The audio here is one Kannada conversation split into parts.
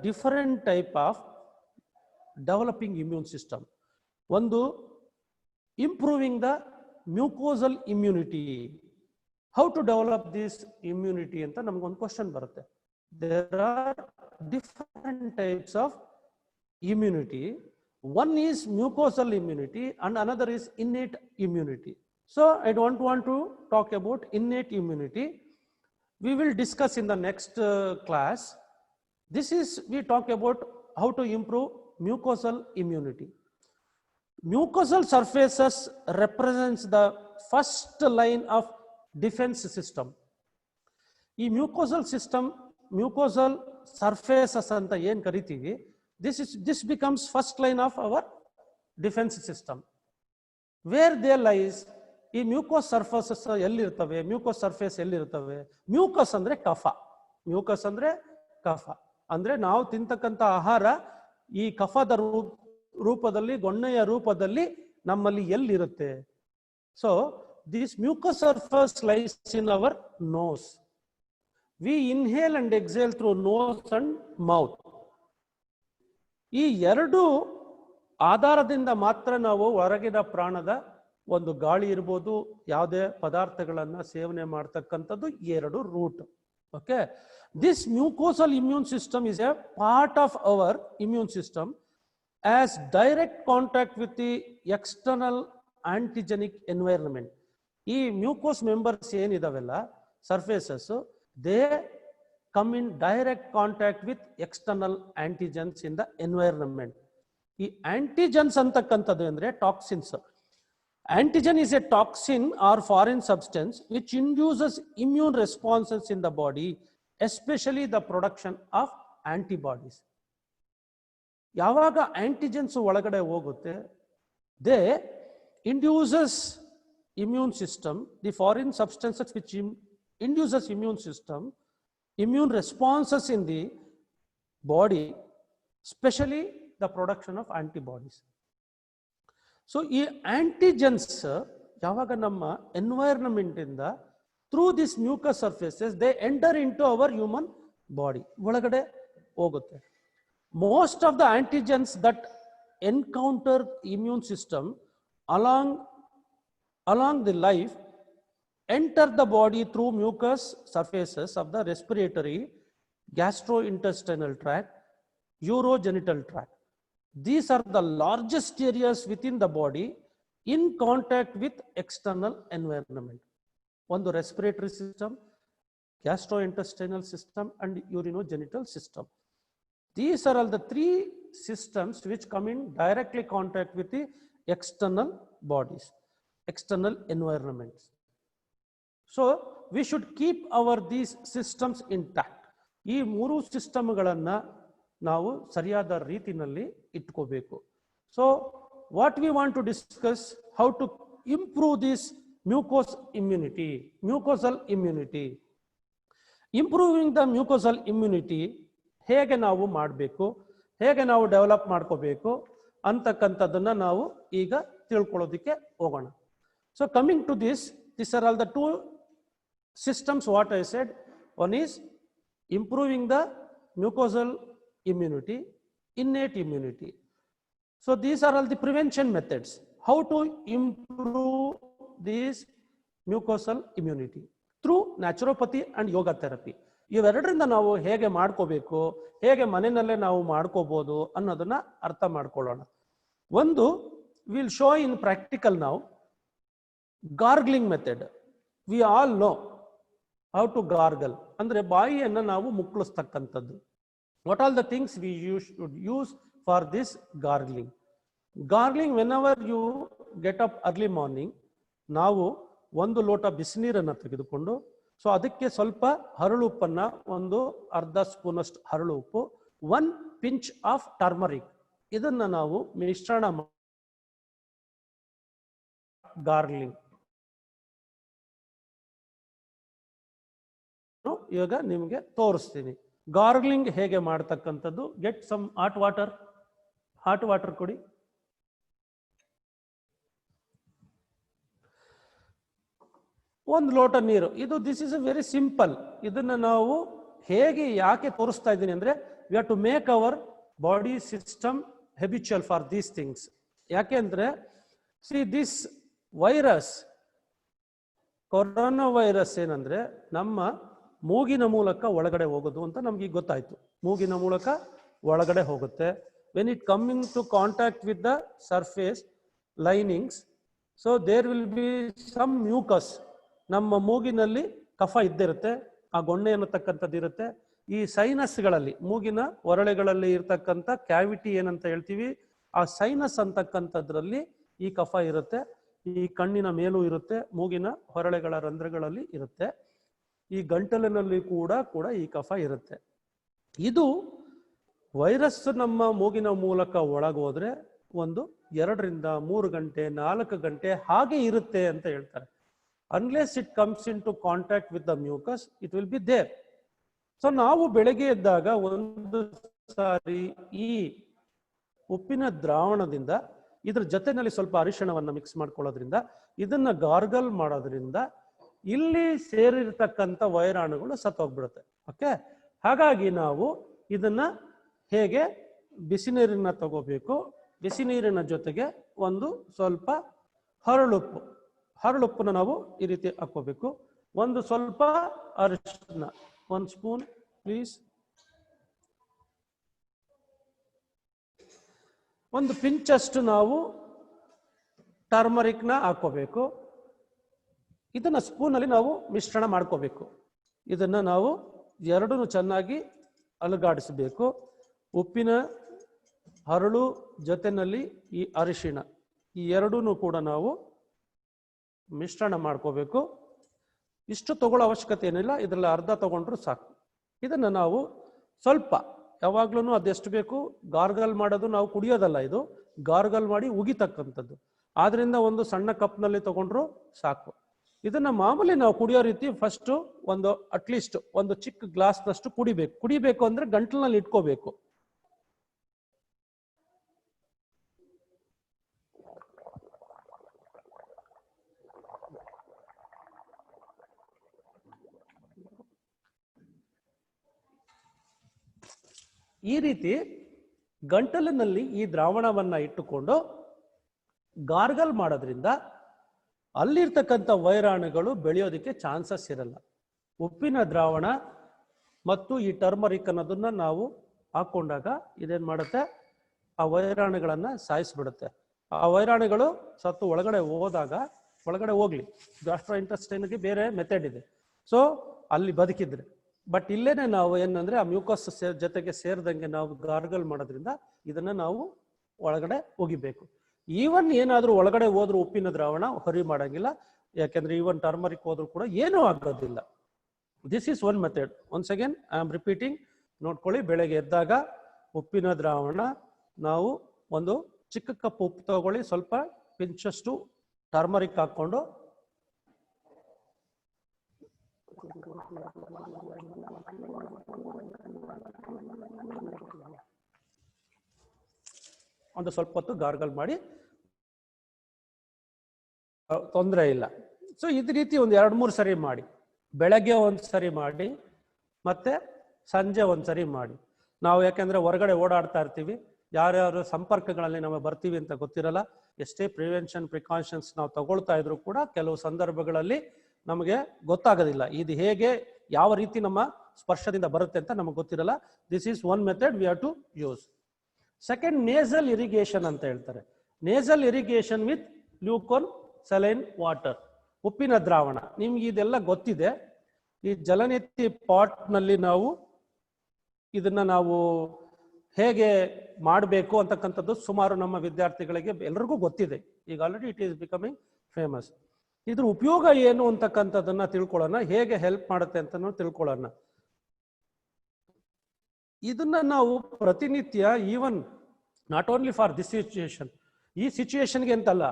different type of developing immune system. One, improving the mucosal immunity. How to develop this immunity? And one question. There are different types of immunity. One is mucosal immunity and another is innate immunity. So I don't want to talk about innate immunity. We will discuss in the next class. This is, we talk about how to improve mucosal immunity. Mucosal surfaces represents the first line of defense system. ಈ mucosal system, mucosal surfaces ಅಂತ ಏನು ಕರಿತೀವಿ, this becomes first line of our defense system. Where they lies, ಈ mucous surfaces ಎಲ್ಲಿರ್ತವೆ, mucous surface ಎಲ್ಲಿರ್ತವೆ? Mucus ಅಂದ್ರೆ ಕಫ. Mucus ಅಂದ್ರೆ ಕಫ. ಅಂದ್ರೆ ನಾವು ತಿಂತಕ್ಕಂಥ ಆಹಾರ ಈ ಕಫದ ರೂಪದಲ್ಲಿ, ಗೊಣ್ಣೆಯ ರೂಪದಲ್ಲಿ ನಮ್ಮಲ್ಲಿ ಎಲ್ಲಿರುತ್ತೆ? So this mucous surface lies in our nose. We inhale and exhale through nose and mouth. ಈ ಎರಡು ಆಧಾರದಿಂದ ಮಾತ್ರ ನಾವು ಹೊರಗಿನ ಪ್ರಾಣದ ಒಂದು ಗಾಳಿ ಇರ್ಬೋದು, ಯಾವುದೇ ಪದಾರ್ಥಗಳನ್ನ ಸೇವನೆ ಮಾಡ್ತಕ್ಕಂಥದ್ದು ಎರಡು route. Okay, this mucosal immune system is a part of our immune system as direct contact with the external antigenic environment. ಈ mucous members ಏನಿದಾವೆಲ್ಲ surfaces, they come in direct contact with external antigens in the environment. ಈ antigens ಅಂತಕ್ಕಂಥದ್ದು ಅಂದ್ರೆ toxins. Antigen is a toxin or foreign substance which induces immune responses in the body, especially the production of antibodies. ಯಾವಾಗ antigens ಒಳಗಡೆ ಹೋಗುತ್ತೆ, they induces immune system, the foreign substances which induces immune system, immune responses in the body, especially the production of antibodies. So ಈ antigens ಯಾವಾಗ ನಮ್ಮ environment ಇಂದ through this mucous surfaces they enter into our human body, ಒಳಗಡೆ ಹೋಗುತ್ತೆ. Most of the antigens that encounter immune system along the life enter the body through mucous surfaces of the respiratory, gastrointestinal tract, urogenital tract. These are the largest areas within the body in contact with external environment. One, the respiratory system, gastrointestinal system and urinogenital system. These are all the three systems which come in directly contact with the external bodies, external environments. So we should keep these systems intact. ಈ ಮೂರು ಸಿಸ್ಟಮ್ಗಳನ್ನ ನಾವು ಸರಿಯಾದ ರೀತಿಯಲ್ಲಿ ಇಟ್ಕೋಬೇಕು. So what we want to discuss, how to improve this mucosal immunity. Improving the mucosal immunity ಹೇಗೆ ನಾವು ಮಾಡಬೇಕು, ಹೇಗೆ ನಾವು ಡೆವಲಪ್ ಮಾಡ್ಕೋಬೇಕು ಅಂತಕ್ಕಂಥದ್ದನ್ನ ನಾವು ಈಗ ತಿಳ್ಕೊಳ್ಳೋದಕ್ಕೆ ಹೋಗೋಣ. So coming to this, these are all the two systems what I said. One is improving the mucosal immunity, innate immunity. So these are all the prevention methods. How to improve this mucosal immunity? Through naturopathy and yoga therapy. ಇವೆರಡರಿಂದ ನಾವು ಹೇಗೆ ಮಾಡ್ಕೋಬೇಕು, ಹೇಗೆ ಮನೆಯಲ್ಲೇ ನಾವು ಮಾಡ್ಕೋಬಹುದು ಅನ್ನೋದನ್ನ ಅರ್ಥ ಮಾಡ್ಕೊಳ್ಳೋಣ. ಒಂದು, ವಿಲ್ ಶೋ ಇನ್ ಪ್ರಾಕ್ಟಿಕಲ್ ನಾವು gargling method. We all know how to gargle. ಅಂದ್ರೆ ಬಾಯಿಯನ್ನು ನಾವು ಮುಕ್ಕಳಿಸ್ತಕ್ಕಂಥದ್ದು. What are the things we should use for this gargling? Gargling, whenever you get up early morning, ನಾವು ಒಂದು ಲೋಟ ಬಿಸಿನೀರನ್ನು ತೆಗೆದುಕೊಂಡು, ಸೊ ಅದಕ್ಕೆ ಸ್ವಲ್ಪ ಹರಳುಪ್ಪನ್ನ, ಒಂದು ಅರ್ಧ ಸ್ಪೂನಷ್ಟು ಹರಳು ಉಪ್ಪು, 1 pinch ಆಫ್ ಟರ್ಮರಿಕ್, ಇದನ್ನ ನಾವು ಮಿಶ್ರಣ gargling. ಇವಾಗ ನಿಮಗೆ ತೋರಿಸ್ತೀನಿ ಗಾರ್ಗ್ಲಿಂಗ್ ಹೇಗೆ ಮಾಡ್ತಕ್ಕಂಥದ್ದು. ಗೆಟ್ ಸಮ್ ಹಾಟ್ ವಾಟರ್ ಕೊಡಿ. ಒಂದು ಲೋಟ ನೀರು. ಇದು this is a very simple. ಇದನ್ನ ನಾವು ಹೇಗೆ ಯಾಕೆ ತೋರಿಸ್ತಾ ಇದ್ದೀನಿ ಅಂದ್ರೆ, we have to make our body system habitual for these things. ಯಾಕೆಂದ್ರೆ see this virus, corona virus ಏನಂದ್ರೆ ನಮ್ಮ ಮೂಗಿನ ಮೂಲಕ ಒಳಗಡೆ ಹೋಗೋದು ಅಂತ ನಮ್ಗೆ ಗೊತ್ತಾಯ್ತು. ಮೂಗಿನ ಮೂಲಕ ಒಳಗಡೆ ಹೋಗುತ್ತೆ. When it coming to contact with the surface linings, so there will be some mucus. ನಮ್ಮ ಮೂಗಿನಲ್ಲಿ ಕಫ ಇದ್ದಿರುತ್ತೆ, ಆ ಗೊಣ್ಣೆ ಅನ್ನತಕ್ಕಂಥದ್ದು ಇರುತ್ತೆ. ಈ ಸೈನಸ್ಗಳಲ್ಲಿ, ಮೂಗಿನ ಹೊರಳೆಗಳಲ್ಲಿ ಇರ್ತಕ್ಕಂಥ ಕ್ಯಾವಿಟಿ ಏನಂತ ಹೇಳ್ತೀವಿ, ಆ ಸೈನಸ್ ಅಂತಕ್ಕಂಥದ್ರಲ್ಲಿ ಈ ಕಫ ಇರುತ್ತೆ. ಈ ಕಣ್ಣಿನ ಮೇಲೂ ಇರುತ್ತೆ, ಮೂಗಿನ ಹೊರಳೆಗಳ ರಂಧ್ರಗಳಲ್ಲಿ ಇರುತ್ತೆ, ಈ ಗಂಟಲಿನಲ್ಲಿ ಕೂಡ ಈ ಕಫ ಇರುತ್ತೆ. ಇದು ವೈರಸ್ ನಮ್ಮ ಮೂಗಿನ ಮೂಲಕ ಒಳಗೋದ್ರೆ ಒಂದು 2 ರಿಂದ 3 ಗಂಟೆ 4 ಗಂಟೆ ಹಾಗೆ ಇರುತ್ತೆ ಅಂತ ಹೇಳ್ತಾರೆ. Unless it comes into contact with the mucus, it will be there. So ನಾವು ಬೆಳಗ್ಗೆ ಎದ್ದಾಗ ಒಂದು ಸಾರಿ ಈ ಉಪ್ಪಿನ ದ್ರಾವಣದಿಂದ ಇದ್ರ ಜೊತೆನಲ್ಲಿ ಸ್ವಲ್ಪ ಅರಿಶಿಣವನ್ನು ಮಿಕ್ಸ್ ಮಾಡ್ಕೊಳ್ಳೋದ್ರಿಂದ, ಇದನ್ನ ಗಾರ್ಗಲ್ ಮಾಡೋದ್ರಿಂದ ಇಲ್ಲಿ ಸೇರಿರ್ತಕ್ಕಂಥ ವೈರಾಣುಗಳು ಸತ್ತೋಗ್ಬಿಡುತ್ತೆ. ಓಕೆ, ಹಾಗಾಗಿ ನಾವು ಇದನ್ನ ಹೇಗೆ ಬಿಸಿ ನೀರನ್ನ ತಗೋಬೇಕು, ಬಿಸಿ ನೀರಿನ ಜೊತೆಗೆ ಒಂದು ಸ್ವಲ್ಪ ಹರಳುಪ್ಪನ್ನ ನಾವು ಈ ರೀತಿ ಹಾಕೋಬೇಕು. ಒಂದು ಸ್ವಲ್ಪ ಅರಿಶಿಣ, 1 ಸ್ಪೂನ್ ಪ್ಲೀಸ್. ಒಂದು ಪಿಂಚಷ್ಟು ನಾವು ಟರ್ಮರಿಕ್ನ ಹಾಕೋಬೇಕು. ಇದನ್ನ ಸ್ಪೂನಲ್ಲಿ ನಾವು ಮಿಶ್ರಣ ಮಾಡ್ಕೋಬೇಕು. ಇದನ್ನ ನಾವು ಎರಡೂ ಚೆನ್ನಾಗಿ ಅಲುಗಾಡಿಸಬೇಕು. ಉಪ್ಪಿನ ಹರಳು ಜೊತೆನಲ್ಲಿ ಈ ಅರಿಶಿಣ, ಈ ಎರಡೂ ಕೂಡ ನಾವು ಮಿಶ್ರಣ ಮಾಡ್ಕೋಬೇಕು. ಇಷ್ಟು ತಗೊಳ್ಳೋ ಅವಶ್ಯಕತೆ ಏನಿಲ್ಲ, ಇದರಲ್ಲಿ ಅರ್ಧ ತಗೊಂಡ್ರು ಸಾಕು. ಇದನ್ನ ನಾವು ಸ್ವಲ್ಪ, ಯಾವಾಗ್ಲೂ ಅದೆಷ್ಟು ಬೇಕು ಗಾರ್ಗಲ್ ಮಾಡೋದು, ನಾವು ಕುಡಿಯೋದಲ್ಲ, ಇದು ಗಾರ್ಗಲ್ ಮಾಡಿ ಉಗಿತಕ್ಕಂಥದ್ದು. ಆದ್ರಿಂದ ಒಂದು ಸಣ್ಣ ಕಪ್ನಲ್ಲಿ ತಗೊಂಡ್ರು ಸಾಕು. ಇದನ್ನ ಮಾಮೂಲಿ ನಾವು ಕುಡಿಯೋ ರೀತಿ ಫಸ್ಟ್ ಒಂದು ಅಟ್ಲೀಸ್ಟ್ ಒಂದು ಚಿಕ್ಕ ಗ್ಲಾಸ್ನಷ್ಟು ಕುಡಿಬೇಕು ಅಂದ್ರೆ ಗಂಟಲಿನಲ್ಲಿ ಇಟ್ಕೋಬೇಕು. ಈ ರೀತಿ ಗಂಟಲಿನಲ್ಲಿ ಈ ದ್ರಾವಣವನ್ನ ಇಟ್ಟುಕೊಂಡು ಗಾರ್ಗಲ್ ಮಾಡೋದ್ರಿಂದ ಅಲ್ಲಿರ್ತಕ್ಕಂಥ ವೈರಾಣುಗಳು ಬೆಳೆಯೋದಕ್ಕೆ ಚಾನ್ಸಸ್ ಇರಲ್ಲ. ಉಪ್ಪಿನ ದ್ರಾವಣ ಮತ್ತು ಈ ಟರ್ಮರಿಕ್ ಅನ್ನೋದನ್ನ ನಾವು ಹಾಕೊಂಡಾಗ ಇದೇನ್ ಮಾಡುತ್ತೆ, ಆ ವೈರಾಣುಗಳನ್ನ ಸಾಯಿಸ್ಬಿಡುತ್ತೆ. ಆ ವೈರಾಣುಗಳು ಸತ್ತು ಒಳಗಡೆ ಹೋಗ್ಲಿ, ಗ್ಯಾಸ್ಟ್ರೋ ಇಂಟೆಸ್ಟೈನ್ಗೆ ಬೇರೆ ಮೆಥಡ್ ಇದೆ, ಸೊ ಅಲ್ಲಿ ಬದುಕಿದ್ರೆ. ಬಟ್ ಇಲ್ಲೇನೆ ನಾವು ಏನಂದ್ರೆ ಆ ಮ್ಯೂಕಸ್ ಜೊತೆಗೆ ಸೇರಿದಂಗೆ ನಾವು ಗಾರ್ಗಲ್ ಮಾಡೋದ್ರಿಂದ ಇದನ್ನ ನಾವು ಒಳಗಡೆ ಒಗಿಬೇಕು. ಈವನ್ ಏನಾದ್ರೂ ಒಳಗಡೆ ಹೋದ್ರೂ ಉಪ್ಪಿನ ದ್ರಾವಣ ಹೊರಿ ಮಾಡಂಗಿಲ್ಲ, ಯಾಕೆಂದ್ರೆ ಈವನ್ ಟರ್ಮರಿಕ್ ಹೋದ್ರೂ ಕೂಡ ಏನೂ ಆಗೋದಿಲ್ಲ. This is one method. Once again I am repeating, ನೋಡ್ಕೊಳ್ಳಿ. ಬೆಳಗ್ಗೆ ಎದ್ದಾಗ ಉಪ್ಪಿನ ದ್ರಾವಣ, ನಾವು ಒಂದು ಚಿಕ್ಕ ಕಪ್ ಉಪ್ಪು ತಗೊಳ್ಳಿ, ಸ್ವಲ್ಪ ಪಿಂಚಷ್ಟು ಟರ್ಮರಿಕ್ ಹಾಕೊಂಡು ಒಂದು ಸ್ವಲ್ಪ ಹೊತ್ತು ಗಾರ್ಗಲ್ ಮಾಡಿ, ತೊಂದರೆ ಇಲ್ಲ. ಸೊ ಇದೇ ರೀತಿ ಒಂದು 2-3 ಸರಿ ಮಾಡಿ, ಬೆಳಗ್ಗೆ ಒಂದು ಸರಿ ಮಾಡಿ ಮತ್ತೆ ಸಂಜೆ ಒಂದು ಸರಿ ಮಾಡಿ. ನಾವು ಯಾಕೆಂದ್ರೆ ಹೊರಗಡೆ ಓಡಾಡ್ತಾ ಇರ್ತೀವಿ, ಯಾರ್ಯಾರು ಸಂಪರ್ಕಗಳಲ್ಲಿ ನಾವು ಬರ್ತೀವಿ ಅಂತ ಗೊತ್ತಿರಲ್ಲ. ಎಷ್ಟೇ ಪ್ರಿಕಾಷನ್ಸ್ ನಾವು ತಗೊಳ್ತಾ ಇದ್ರು ಕೂಡ ಕೆಲವು ಸಂದರ್ಭಗಳಲ್ಲಿ ನಮಗೆ ಗೊತ್ತಾಗೋದಿಲ್ಲ ಇದು ಹೇಗೆ, ಯಾವ ರೀತಿ ನಮ್ಮ ಸ್ಪರ್ಶದಿಂದ ಬರುತ್ತೆ ಅಂತ ನಮಗೆ ಗೊತ್ತಿರಲ್ಲ. This is one method we have to use. Second, nasal irrigation ಅಂತ ಹೇಳ್ತಾರೆ. Nasal irrigation with glucon saline water, ಉಪ್ಪಿನ ದ್ರಾವಣ. ನಿಮ್ಗೆ ಇದೆಲ್ಲ ಗೊತ್ತಿದೆ. ಈ ಜಲನೆತ್ತಿ ಪಾಟ್ ನಲ್ಲಿ ನಾವು ಇದನ್ನ ನಾವು ಹೇಗೆ ಮಾಡಬೇಕು ಅಂತಕ್ಕಂಥದ್ದು ಸುಮಾರು ನಮ್ಮ ವಿದ್ಯಾರ್ಥಿಗಳಿಗೆ ಎಲ್ಲರಿಗೂ ಗೊತ್ತಿದೆ. ಈಗ already it is becoming famous. ಇದ್ರ ಉಪಯೋಗ ಏನು ಅಂತಕ್ಕಂಥದ್ದನ್ನ ತಿಳ್ಕೊಳ್ಳೋಣ, ಹೇಗೆ ಹೆಲ್ಪ್ ಮಾಡುತ್ತೆ ಅಂತ ತಿಳ್ಕೊಳ್ಳೋಣ. ಇದನ್ನ ನಾವು ಪ್ರತಿನಿತ್ಯ, even not only for this situation, ಈ ಸಿಚುಯೇಷನ್ಗೆ ಅಂತಲ್ಲ,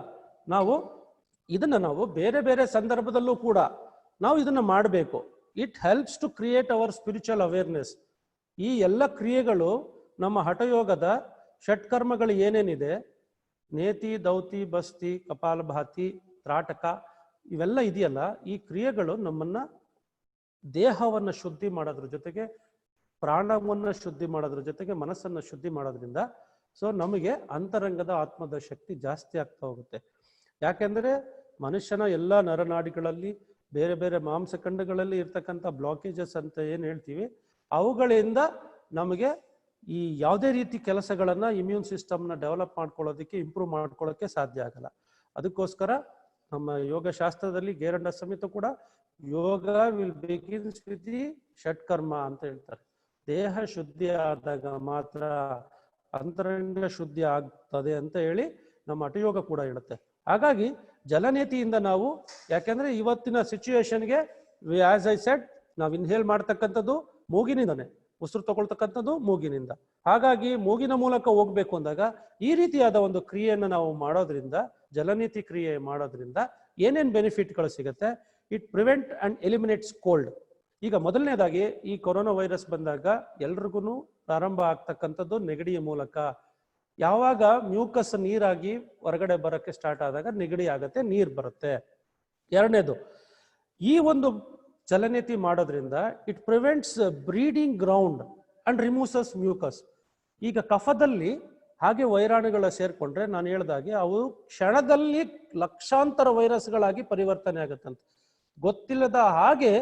ಇದನ್ನ ನಾವು ಬೇರೆ ಬೇರೆ ಸಂದರ್ಭದಲ್ಲೂ ಕೂಡ ನಾವು ಇದನ್ನ ಮಾಡಬೇಕು. It helps to create our spiritual awareness. ಈ ಎಲ್ಲ ಕ್ರಿಯೆಗಳು ನಮ್ಮ ಹಠಯೋಗದ ಷಟ್ಕರ್ಮಗಳು ಏನೇನಿದೆ, ನೇತಿ, ದೌತಿ, ಬಸ್ತಿ, ಕಪಾಲಭಾತಿ, ತ್ರಾಟಕ, ಇವೆಲ್ಲ ಇದೆಯಲ್ಲ, ಈ ಕ್ರಿಯೆಗಳು ನಮ್ಮನ್ನ ದೇಹವನ್ನು ಶುದ್ಧಿ ಮಾಡೋದ್ರ ಜೊತೆಗೆ ಪ್ರಾಣವನ್ನ ಶುದ್ಧಿ ಮಾಡೋದ್ರ ಜೊತೆಗೆ ಮನಸ್ಸನ್ನ ಶುದ್ಧಿ ಮಾಡೋದ್ರಿಂದ ಸೊ ನಮಗೆ ಅಂತರಂಗದ ಆತ್ಮದ ಶಕ್ತಿ ಜಾಸ್ತಿ ಆಗ್ತಾ ಹೋಗುತ್ತೆ. ಯಾಕೆಂದ್ರೆ ಮನುಷ್ಯನ ಎಲ್ಲ ನರನಾಡಿಗಳಲ್ಲಿ ಬೇರೆ ಬೇರೆ ಮಾಂಸಖಂಡಗಳಲ್ಲಿ ಇರ್ತಕ್ಕಂಥ ಬ್ಲಾಕೇಜಸ್ ಅಂತ ಏನು ಹೇಳ್ತೀವಿ, ಅವುಗಳಿಂದ ನಮಗೆ ಈ ಯಾವುದೇ ರೀತಿ ಕೆಲಸಗಳನ್ನ ಇಮ್ಯೂನ್ ಸಿಸ್ಟಮ್ನ ಡೆವಲಪ್ ಮಾಡ್ಕೊಳ್ಳೋದಕ್ಕೆ, ಇಂಪ್ರೂವ್ ಮಾಡ್ಕೊಳ್ಳೋಕ್ಕೆ ಸಾಧ್ಯ ಆಗಲ್ಲ. ಅದಕ್ಕೋಸ್ಕರ ನಮ್ಮ ಯೋಗ ಶಾಸ್ತ್ರದಲ್ಲಿ ಗೇರಂಡ ಸಮೇತ ಕೂಡ ಯೋಗ ವಿಲ್ ಬಿಗಿನ್ಸ್ ವಿತ್ ದಿ ಷಟ್ಕರ್ಮ ಅಂತ ಹೇಳ್ತಾರೆ. ದೇಹ ಶುದ್ಧಿ ಆದಾಗ ಮಾತ್ರ ಅಂತರಂಗ ಶುದ್ಧಿ ಆಗ್ತದೆ ಅಂತ ಹೇಳಿ ನಮ್ಮ ಹಠಯೋಗ ಕೂಡ ಹೇಳುತ್ತೆ. ಹಾಗಾಗಿ ಜಲನೇತಿಯಿಂದ ನಾವು, ಯಾಕೆಂದ್ರೆ ಇವತ್ತಿನ ಸಿಚುವೇಶನ್ಗೆ ಆಸ್ ಐ ಸೆಡ್, ನಾವು ಇನ್ಹೇಲ್ ಮಾಡ್ತಕ್ಕಂಥದ್ದು ಮೂಗಿನಿಂದನೇ, ಉಸಿರು ತಗೊಳ್ತಕ್ಕಂಥದ್ದು ಮೂಗಿನಿಂದ. ಹಾಗಾಗಿ ಮೂಗಿನ ಮೂಲಕ ಹೋಗ್ಬೇಕು ಅಂದಾಗ ಈ ರೀತಿಯಾದ ಒಂದು ಕ್ರಿಯೆಯನ್ನು ನಾವು ಮಾಡೋದ್ರಿಂದ, ಜಲನೀತಿ ಕ್ರಿಯೆ ಮಾಡೋದ್ರಿಂದ ಏನೇನ್ ಬೆನಿಫಿಟ್ಗಳು ಸಿಗುತ್ತೆ? It prevent and ಎಲಿಮಿನೇಟ್ಸ್ cold. ಈಗ ಮೊದಲನೇದಾಗಿ ಈ ಕೊರೋನಾ ವೈರಸ್ ಬಂದಾಗ ಎಲ್ರಿಗೂ ಪ್ರಾರಂಭ ಆಗ್ತಕ್ಕಂಥದ್ದು ನೆಗಡಿಯ ಮೂಲಕ. ಯಾವಾಗ ಮ್ಯೂಕಸ್ ನೀರಾಗಿ ಹೊರಗಡೆ ಬರೋಕ್ಕೆ ಸ್ಟಾರ್ಟ್ ಆದಾಗ ನೆಗಡಿ ಆಗುತ್ತೆ, ನೀರು ಬರುತ್ತೆ. ಎರಡನೇದು, ಈ ಒಂದು ಚಲನೇತಿ ಮಾಡೋದ್ರಿಂದ it prevents breeding ground and removes mucus. ಈಗ ಕಫದಲ್ಲಿ ಹಾಗೆ ವೈರಾಣುಗಳ ಸೇರ್ಕೊಂಡ್ರೆ ನಾನು ಹೇಳ್ದಾಗೆ ಅವು ಕ್ಷಣದಲ್ಲಿ ಲಕ್ಷಾಂತರ ವೈರಸ್ಗಳಾಗಿ ಪರಿವರ್ತನೆ ಆಗುತ್ತಂತೆ. ಗೊತ್ತಿಲ್ಲದ ಹಾಗೆ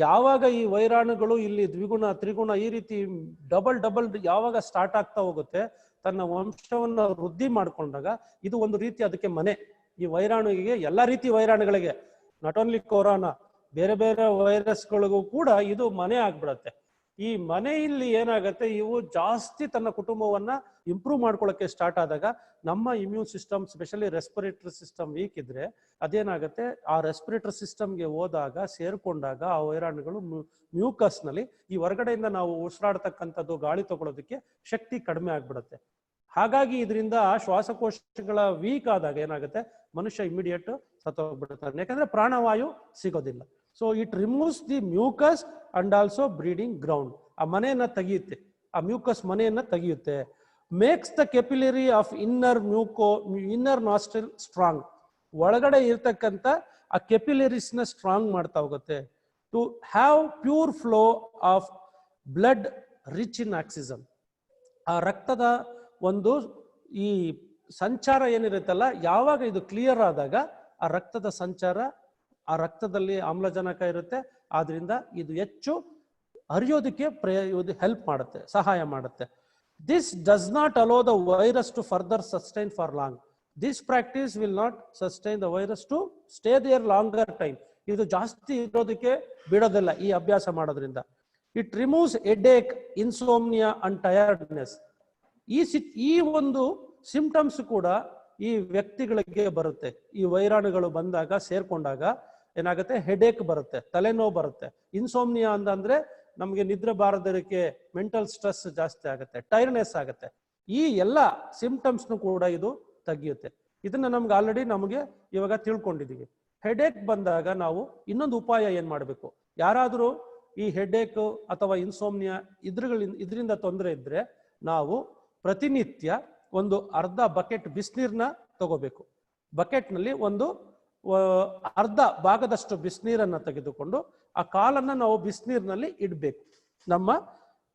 ಯಾವಾಗ ಈ ವೈರಾಣುಗಳು ಇಲ್ಲಿ ದ್ವಿಗುಣ ತ್ರಿಗುಣ ಈ ರೀತಿ ಡಬಲ್ ಯಾವಾಗ ಸ್ಟಾರ್ಟ್ ಆಗ್ತಾ ಹೋಗುತ್ತೆ, ತನ್ನ ವಂಶವನ್ನ ವೃದ್ಧಿ ಮಾಡ್ಕೊಂಡಾಗ ಇದು ಒಂದು ರೀತಿ ಅದಕ್ಕೆ ಮನೆ. ಈ ವೈರಾಣುವಿಗೆ, ಎಲ್ಲ ರೀತಿ ವೈರಾಣುಗಳಿಗೆ, ನಾಟ್ ಓನ್ಲಿ ಕೊರೋನಾ, ಬೇರೆ ಬೇರೆ ವೈರಸ್ಗಳಿಗೂ ಕೂಡ ಇದು ಮನೆ ಆಗ್ಬಿಡತ್ತೆ. ಈ ಮನೆಯಲ್ಲಿ ಏನಾಗತ್ತೆ, ಇವು ಜಾಸ್ತಿ ತನ್ನ ಕುಟುಂಬವನ್ನ ಇಂಪ್ರೂವ್ ಮಾಡ್ಕೊಳ್ಳೋಕೆ ಸ್ಟಾರ್ಟ್ ಆದಾಗ ನಮ್ಮ immune system, specially respiratory system weak ಇದ್ರೆ ಅದೇನಾಗುತ್ತೆ, ಆ ರೆಸ್ಪಿರೇಟರಿ ಸಿಸ್ಟಮ್ಗೆ ಹೋದಾಗ ಸೇರ್ಕೊಂಡಾಗ ಆ ವೈರಾಣುಗಳು ಮ್ಯೂಕಸ್ ನಲ್ಲಿ ಈ ಹೊರಗಡೆಯಿಂದ ನಾವು ಉಸಿರಾಡ್ತಕ್ಕಂಥದ್ದು ಗಾಳಿ ತಗೊಳ್ಳೋದಕ್ಕೆ ಶಕ್ತಿ ಕಡಿಮೆ ಆಗ್ಬಿಡುತ್ತೆ. ಹಾಗಾಗಿ ಇದರಿಂದ ಶ್ವಾಸಕೋಶಗಳ ವೀಕ್ ಆದಾಗ ಏನಾಗುತ್ತೆ, ಮನುಷ್ಯ ಇಮಿಡಿಯೇಟ್ ಸತ್ತೋಗ್ಬಿಡ್ತಾನೆ, ಯಾಕಂದ್ರೆ ಪ್ರಾಣವಾಯು ಸಿಗೋದಿಲ್ಲ. So it removes the mucus and also breeding ground. ಆ ಮನೆಯನ್ನ ತೆಗೆಯುತ್ತೆ, ಆ ಮ್ಯೂಕಸ್ ಮನೆಯನ್ನ ತೆಗೆಯುತ್ತೆ. Makes the capillary of inner nostril strong. ಒಳಗಡೆ ಇರ್ತಕ್ಕಂಥ ಆ ಕೆಪಿಲರೀಸ್ ನ ಸ್ಟ್ರಾಂಗ್ ಮಾಡ್ತಾ ಹೋಗುತ್ತೆ. To have pure flow of blood rich in oxygen. ಆ ರಕ್ತದ ಒಂದು ಈ ಸಂಚಾರ ಏನಿರುತ್ತಲ್ಲ, ಯಾವಾಗ ಇದು ಕ್ಲಿಯರ್ ಆದಾಗ ಆ ರಕ್ತದ ಸಂಚಾರ, ಆ ರಕ್ತದಲ್ಲಿ ಆಮ್ಲಜನಕ ಇರುತ್ತೆ, ಆದ್ರಿಂದ ಇದು ಹೆಚ್ಚು ಹರಿಯೋದಕ್ಕೆ ಹೆಲ್ಪ್ ಮಾಡುತ್ತೆ, ಸಹಾಯ ಮಾಡುತ್ತೆ. This does not allow the virus to further sustain for long. This practice will not sustain the virus to stay there longer time. ಇದು ಜಾಸ್ತಿ ಇರೋದಕ್ಕೆ ಬಿಡೋದಿಲ್ಲ ಈ ಅಭ್ಯಾಸ ಮಾಡೋದ್ರಿಂದ. It removes headache, insomnia and tiredness. ಈ ಒಂದು ಸಿಂಪ್ಟಮ್ಸ್ ಕೂಡ ಈ ವ್ಯಕ್ತಿಗಳಿಗೆ ಬರುತ್ತೆ. ಈ ವೈರಾಣುಗಳು ಬಂದಾಗ ಸೇರ್ಕೊಂಡಾಗ ಏನಾಗುತ್ತೆ, ಹೆಡೇಕ್ ಬರುತ್ತೆ, ತಲೆನೋವು ಬರುತ್ತೆ. ಇನ್ಸೋಮ್ನಿಯಾ ಅಂದ್ರೆ ನಮಗೆ ನಿದ್ರೆ ಬಾರದಕ್ಕೆ, ಮೆಂಟಲ್ ಸ್ಟ್ರೆಸ್ ಜಾಸ್ತಿ ಆಗುತ್ತೆ, ಟೈರ್ನೆಸ್ ಆಗುತ್ತೆ. ಈ ಎಲ್ಲ ಸಿಂಪ್ಟಮ್ಸ್ನು ಕೂಡ ಇದು ತೆಗೆಯುತ್ತೆ. ಇದನ್ನ ನಮಗೆ ಇವಾಗ ತಿಳ್ಕೊಂಡಿದೀವಿ. ಹೆಡೇಕ್ ಬಂದಾಗ ನಾವು ಇನ್ನೊಂದು ಉಪಾಯ ಏನ್ ಮಾಡಬೇಕು? ಯಾರಾದರೂ ಈ ಹೆಡೇಕ್ ಅಥವಾ ಇನ್ಸೋಮ್ನಿಯಾ ಇದರಿಂದ ತೊಂದರೆ ಇದ್ರೆ ನಾವು ಪ್ರತಿನಿತ್ಯ ಒಂದು ಅರ್ಧ ಬಕೆಟ್ ಬಿಸಿನೀರನ್ನ ತಗೋಬೇಕು. ಬಕೆಟ್ನಲ್ಲಿ ಒಂದು ಅರ್ಧ ಭಾಗದಷ್ಟು ಬಿಸಿನೀರನ್ನ ತೆಗೆದುಕೊಂಡು ಆ ಕಾಲನ್ನ ನಾವು ಬಿಸಿನೀರಿನಲ್ಲಿ ಇಡಬೇಕು. ನಮ್ಮ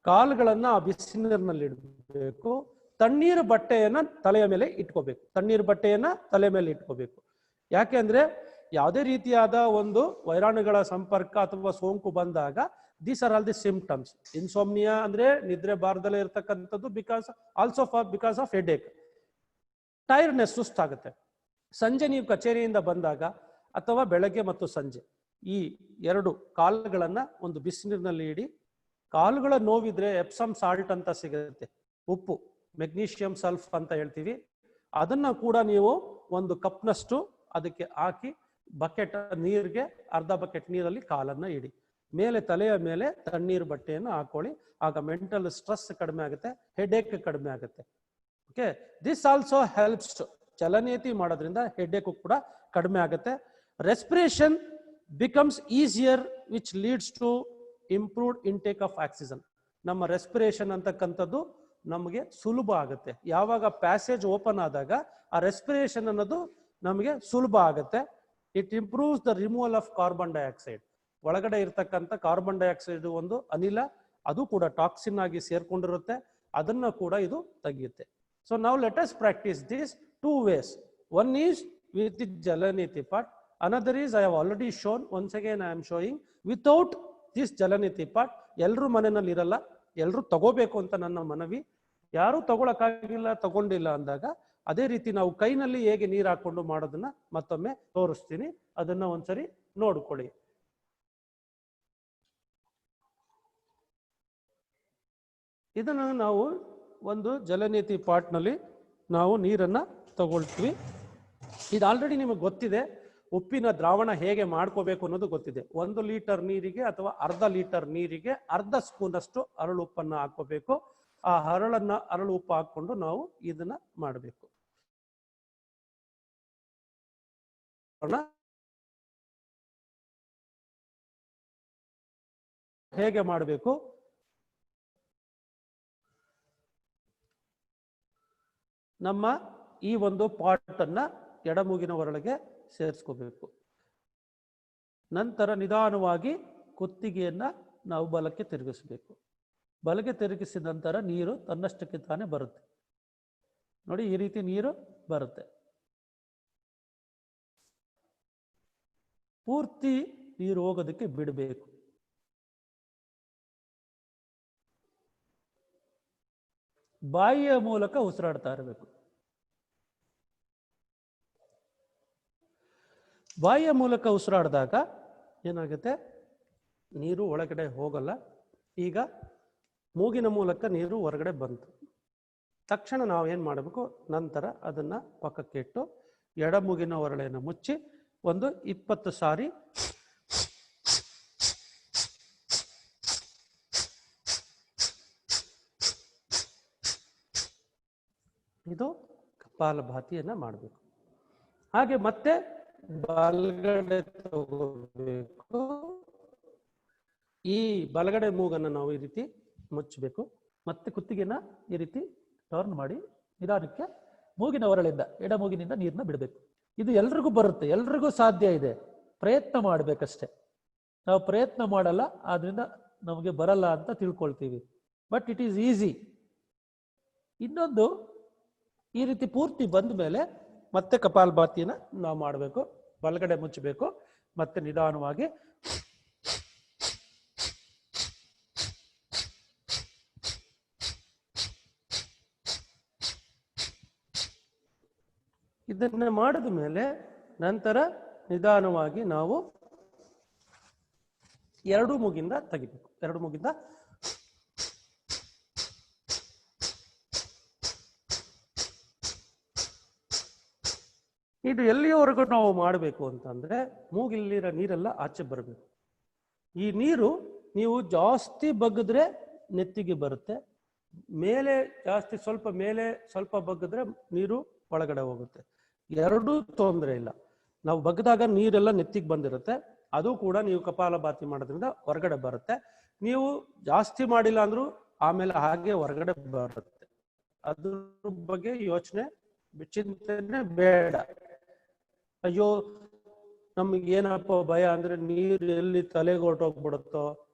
ಕಾಲುಗಳನ್ನ ಆ ಬಿಸಿನೀರಿನಲ್ಲಿ ಇಡಬೇಕು. ತಣ್ಣೀರು ಬಟ್ಟೆಯನ್ನ ತಲೆಯ ಮೇಲೆ ಇಟ್ಕೋಬೇಕು. ತಣ್ಣೀರು ಬಟ್ಟೆಯನ್ನ ತಲೆ ಮೇಲೆ ಇಟ್ಕೋಬೇಕು. ಯಾಕೆ ಅಂದ್ರೆ ಯಾವುದೇ ರೀತಿಯಾದ ಒಂದು ವೈರಾಣುಗಳ ಸಂಪರ್ಕ ಅಥವಾ ಸೋಂಕು ಬಂದಾಗ these are all the symptoms. Insomnia ಅಂದ್ರೆ ನಿದ್ರೆ ಬಾರದಲ್ಲೇ ಇರತಕ್ಕಂಥದ್ದು, ಬಿಕಾಸ್ ಆಫ್ ಹೆಡೇಕ್. ಟೈರ್ಡ್ನೆಸ್, ಸುಸ್ತಾಗುತ್ತೆ. ಸಂಜೆ ನೀವು ಕಚೇರಿಯಿಂದ ಬಂದಾಗ ಅಥವಾ ಬೆಳಗ್ಗೆ ಮತ್ತು ಸಂಜೆ ಈ ಎರಡು ಕಾಲುಗಳನ್ನ ಒಂದು ಬಿಸಿನೀರಿನಲ್ಲಿ ಇಡಿ. ಕಾಲುಗಳ ನೋವಿದ್ರೆ ಎಪ್ಸಮ್ ಸಾಲ್ಟ್ ಅಂತ ಸಿಗುತ್ತೆ, ಉಪ್ಪು, ಮೆಗ್ನೀಷಿಯಂ ಸಲ್ಫ್ ಅಂತ ಹೇಳ್ತೀವಿ. ಅದನ್ನ ಕೂಡ ನೀವು ಒಂದು ಕಪ್ನಷ್ಟು ಅದಕ್ಕೆ ಹಾಕಿ ಬಕೆಟ್ ನೀರಿಗೆ, ಅರ್ಧ ಬಕೆಟ್ ನೀರಲ್ಲಿ ಕಾಲನ್ನ ಇಡಿ. ಮೇಲೆ ತಲೆಯ ಮೇಲೆ ತಣ್ಣೀರು ಬಟ್ಟೆಯನ್ನು ಹಾಕೊಳ್ಳಿ. ಆಗ ಮೆಂಟಲ್ ಸ್ಟ್ರೆಸ್ ಕಡಿಮೆ ಆಗುತ್ತೆ, ಹೆಡೇಕ್ ಕಡಿಮೆ ಆಗುತ್ತೆ. Okay, this also helps. ಚಲನೇತಿ ಮಾಡೋದ್ರಿಂದ ಹೆಡೇಕ್ ಕೂಡ ಕಡಿಮೆ ಆಗುತ್ತೆ. Respiration becomes easier which leads to improved intake of oxygen. ನಮ್ಮ ರೆಸ್ಪಿರೇಷನ್ ಅಂತಕ್ಕಂಥದ್ದು ನಮಗೆ ಸುಲಭ ಆಗುತ್ತೆ. ಯಾವಾಗ ಪ್ಯಾಸೇಜ್ ಓಪನ್ ಆದಾಗ ಆ ರೆಸ್ಪಿರೇಷನ್ ಅನ್ನೋದು ನಮಗೆ ಸುಲಭ ಆಗುತ್ತೆ. It improves the removal of carbon dioxide. ಒಳಗಡೆ ಇರ್ತಕ್ಕಂಥ ಕಾರ್ಬನ್ ಡೈಆಕ್ಸೈಡ್ ಒಂದು ಅನಿಲ, ಅದು ಕೂಡ ಟಾಕ್ಸಿನ್ ಆಗಿ ಸೇರ್ಕೊಂಡಿರುತ್ತೆ, ಅದನ್ನ ಕೂಡ ಇದು ತೆಗೆಯುತ್ತೆ. ಸೊ ನಾವು let us practice this 2 ways. One is with the Jalaniti part, another is I have already shown, once again I am showing without this Jalaniti part. ಎಲ್ಲರೂ ಮನೆಯಲ್ಲಿ ಇರಲ್ಲ, ಎಲ್ಲರೂ ತಗೋಬೇಕು ಅಂತ ನನ್ನ ಮನವಿ. ಯಾರು ತಗೊಳಕ್ಕಾಗಿಲ್ಲ, ತಗೊಂಡಿಲ್ಲ ಅಂದಾಗ ಅದೇ ರೀತಿ ನಾವು ಕೈನಲ್ಲಿ ಹೇಗೆ ನೀರು ಹಾಕೊಂಡು ಮಾಡೋದನ್ನ ಮತ್ತೊಮ್ಮೆ ತೋರಿಸ್ತೀನಿ, ಅದನ್ನ ಒಂದ್ಸರಿ ನೋಡ್ಕೊಳ್ಳಿ. ಇದನ್ನು ನಾವು ಒಂದು ಜಲನೀತಿ ಪಾಟ್ನಲ್ಲಿ ನಾವು ನೀರನ್ನ ತಗೊಳ್ತೀವಿ. ಇದು ಆಲ್ರೆಡಿ ನಿಮಗೆ ಗೊತ್ತಿದೆ, ಉಪ್ಪಿನ ದ್ರಾವಣ ಹೇಗೆ ಮಾಡ್ಕೋಬೇಕು ಅನ್ನೋದು ಗೊತ್ತಿದೆ. 1 ಲೀಟರ್ ನೀರಿಗೆ ಅಥವಾ ಅರ್ಧ ಲೀಟರ್ ನೀರಿಗೆ ಅರ್ಧ ಸ್ಪೂನ್ ಅಷ್ಟು ಅರಳು ಉಪ್ಪನ್ನು ಹಾಕೋಬೇಕು. ಆ ಅರಳು ಉಪ್ಪು ಹಾಕೊಂಡು ನಾವು ಇದನ್ನ ಮಾಡಬೇಕು. ಹೇಗೆ ಮಾಡಬೇಕು? ನಮ್ಮ ಈ ಒಂದು ಪಾಟ್ ಅನ್ನ ಎಡಮೂಗಿನ ಒಳಗೆ ಸೇರಿಸ್ಕೋಬೇಕು. ನಂತರ ನಿಧಾನವಾಗಿ ಕುತ್ತಿಗೆಯನ್ನ ನಾವು ಬಲಕ್ಕೆ ತಿರುಗಿಸಬೇಕು. ಬಲಕ್ಕೆ ತಿರುಗಿಸಿದ ನಂತರ ನೀರು ತನ್ನಷ್ಟಕ್ಕೆ ತಾನೇ ಬರುತ್ತೆ. ನೋಡಿ, ಈ ರೀತಿ ನೀರು ಬರುತ್ತೆ. ಪೂರ್ತಿ ನೀರು ಹೋಗೋದಕ್ಕೆ ಬಿಡಬೇಕು. ಬಾಯಿಯ ಮೂಲಕ ಉಸಿರಾಡ್ತಾ ಇರಬೇಕು. ಬಾಯಿಯ ಮೂಲಕ ಉಸಿರಾಡಿದಾಗ ಏನಾಗುತ್ತೆ, ನೀರು ಒಳಗಡೆ ಹೋಗಲ್ಲ. ಈಗ ಮೂಗಿನ ಮೂಲಕ ನೀರು ಹೊರಗಡೆ ಬಂತು ತಕ್ಷಣ ನಾವು ಏನು ಮಾಡಬೇಕು, ನಂತರ ಅದನ್ನ ಪಕ್ಕಕ್ಕೆ ಇಟ್ಟು ಎಡಮೂಗಿನ ಹೊರಳೆಯನ್ನು ಮುಚ್ಚಿ ಒಂದು 20 ಸಾರಿ ಇದು ಕಪಾಲಭಾತಿಯನ್ನ ಮಾಡಬೇಕು. ಹಾಗೆ ಮತ್ತೆ ಬಲಗಡೆ ತಗೋಬೇಕು. ಈ ಬಲಗಡೆ ಮೂಗನ್ನು ನಾವು ಈ ರೀತಿ ಮುಚ್ಚಬೇಕು. ಮತ್ತೆ ಕುತ್ತಿಗೆನ ಈ ರೀತಿ ಟರ್ನ್ ಮಾಡಿ ನಿಧಾನಕ್ಕೆ ಮೂಗಿನ ಹೊರಳಿಂದ ಎಡಮೂಗಿನಿಂದ ನೀರನ್ನ ಬಿಡಬೇಕು. ಇದು ಎಲ್ರಿಗೂ ಬರುತ್ತೆ, ಎಲ್ರಿಗೂ ಸಾಧ್ಯ ಇದೆ, ಪ್ರಯತ್ನ ಮಾಡಬೇಕಷ್ಟೆ. ನಾವು ಪ್ರಯತ್ನ ಮಾಡಲ್ಲ, ಆದ್ರಿಂದ ನಮಗೆ ಬರಲ್ಲ ಅಂತ ತಿಳ್ಕೊಳ್ತೀವಿ. But it is easy. ಇನ್ನೊಂದು, ಈ ರೀತಿ ಪೂರ್ತಿ ಬಂದ ಮೇಲೆ ಮತ್ತೆ ಕಪಾಲಭಾತಿನ ನಾವು ಮಾಡಬೇಕು. ಬಲಗಡೆ ಮುಚ್ಚಬೇಕು, ಮತ್ತೆ ನಿಧಾನವಾಗಿ ಇದನ್ನ ಮಾಡಿದ ಮೇಲೆ ನಂತರ ನಿಧಾನವಾಗಿ ನಾವು ಎರಡು ಮೂಗಿಂದ ತೆಗಿಬೇಕು. ಎರಡು ಮೂಗಿಂದ ಇದು ಎಲ್ಲಿಯವರೆಗೂ ನಾವು ಮಾಡಬೇಕು ಅಂತಂದ್ರೆ ಮೂಗಿಲ್ಲಿರೋ ನೀರೆಲ್ಲ ಆಚೆ ಬರಬೇಕು. ಈ ನೀರು ನೀವು ಜಾಸ್ತಿ ಬಗ್ಗಿದ್ರೆ ನೆತ್ತಿಗೆ ಬರುತ್ತೆ, ಮೇಲೆ ಜಾಸ್ತಿ ಸ್ವಲ್ಪ ಮೇಲೆ ಸ್ವಲ್ಪ ಬಗ್ಗಿದ್ರೆ ನೀರು ಒಳಗಡೆ ಹೋಗುತ್ತೆ. ಎರಡೂ ತೊಂದರೆ ಇಲ್ಲ. ನಾವು ಬಗ್ಗದಾಗ ನೀರೆಲ್ಲ ನೆತ್ತಿಗೆ ಬಂದಿರುತ್ತೆ, ಅದು ಕೂಡ ನೀವು ಕಪಾಲಭಾತಿ ಮಾಡೋದ್ರಿಂದ ಹೊರಗಡೆ ಬರುತ್ತೆ. ನೀವು ಜಾಸ್ತಿ ಮಾಡಿಲ್ಲ ಅಂದ್ರೂ ಆಮೇಲೆ ಹಾಗೆ ಹೊರಗಡೆ ಬರುತ್ತೆ. ಅದ್ರ ಬಗ್ಗೆ ಯೋಚನೆ ಚಿಂತನೆ ಬೇಡ. ಅಯ್ಯೋ ನಮ್ಗೆ ಏನಪ್ಪ ಭಯ ಅಂದ್ರೆ ನೀರು ಎಲ್ಲಿ ತಲೆಗೆ ಹೊರಟೋಗ್ಬಿಡುತ್ತೋ,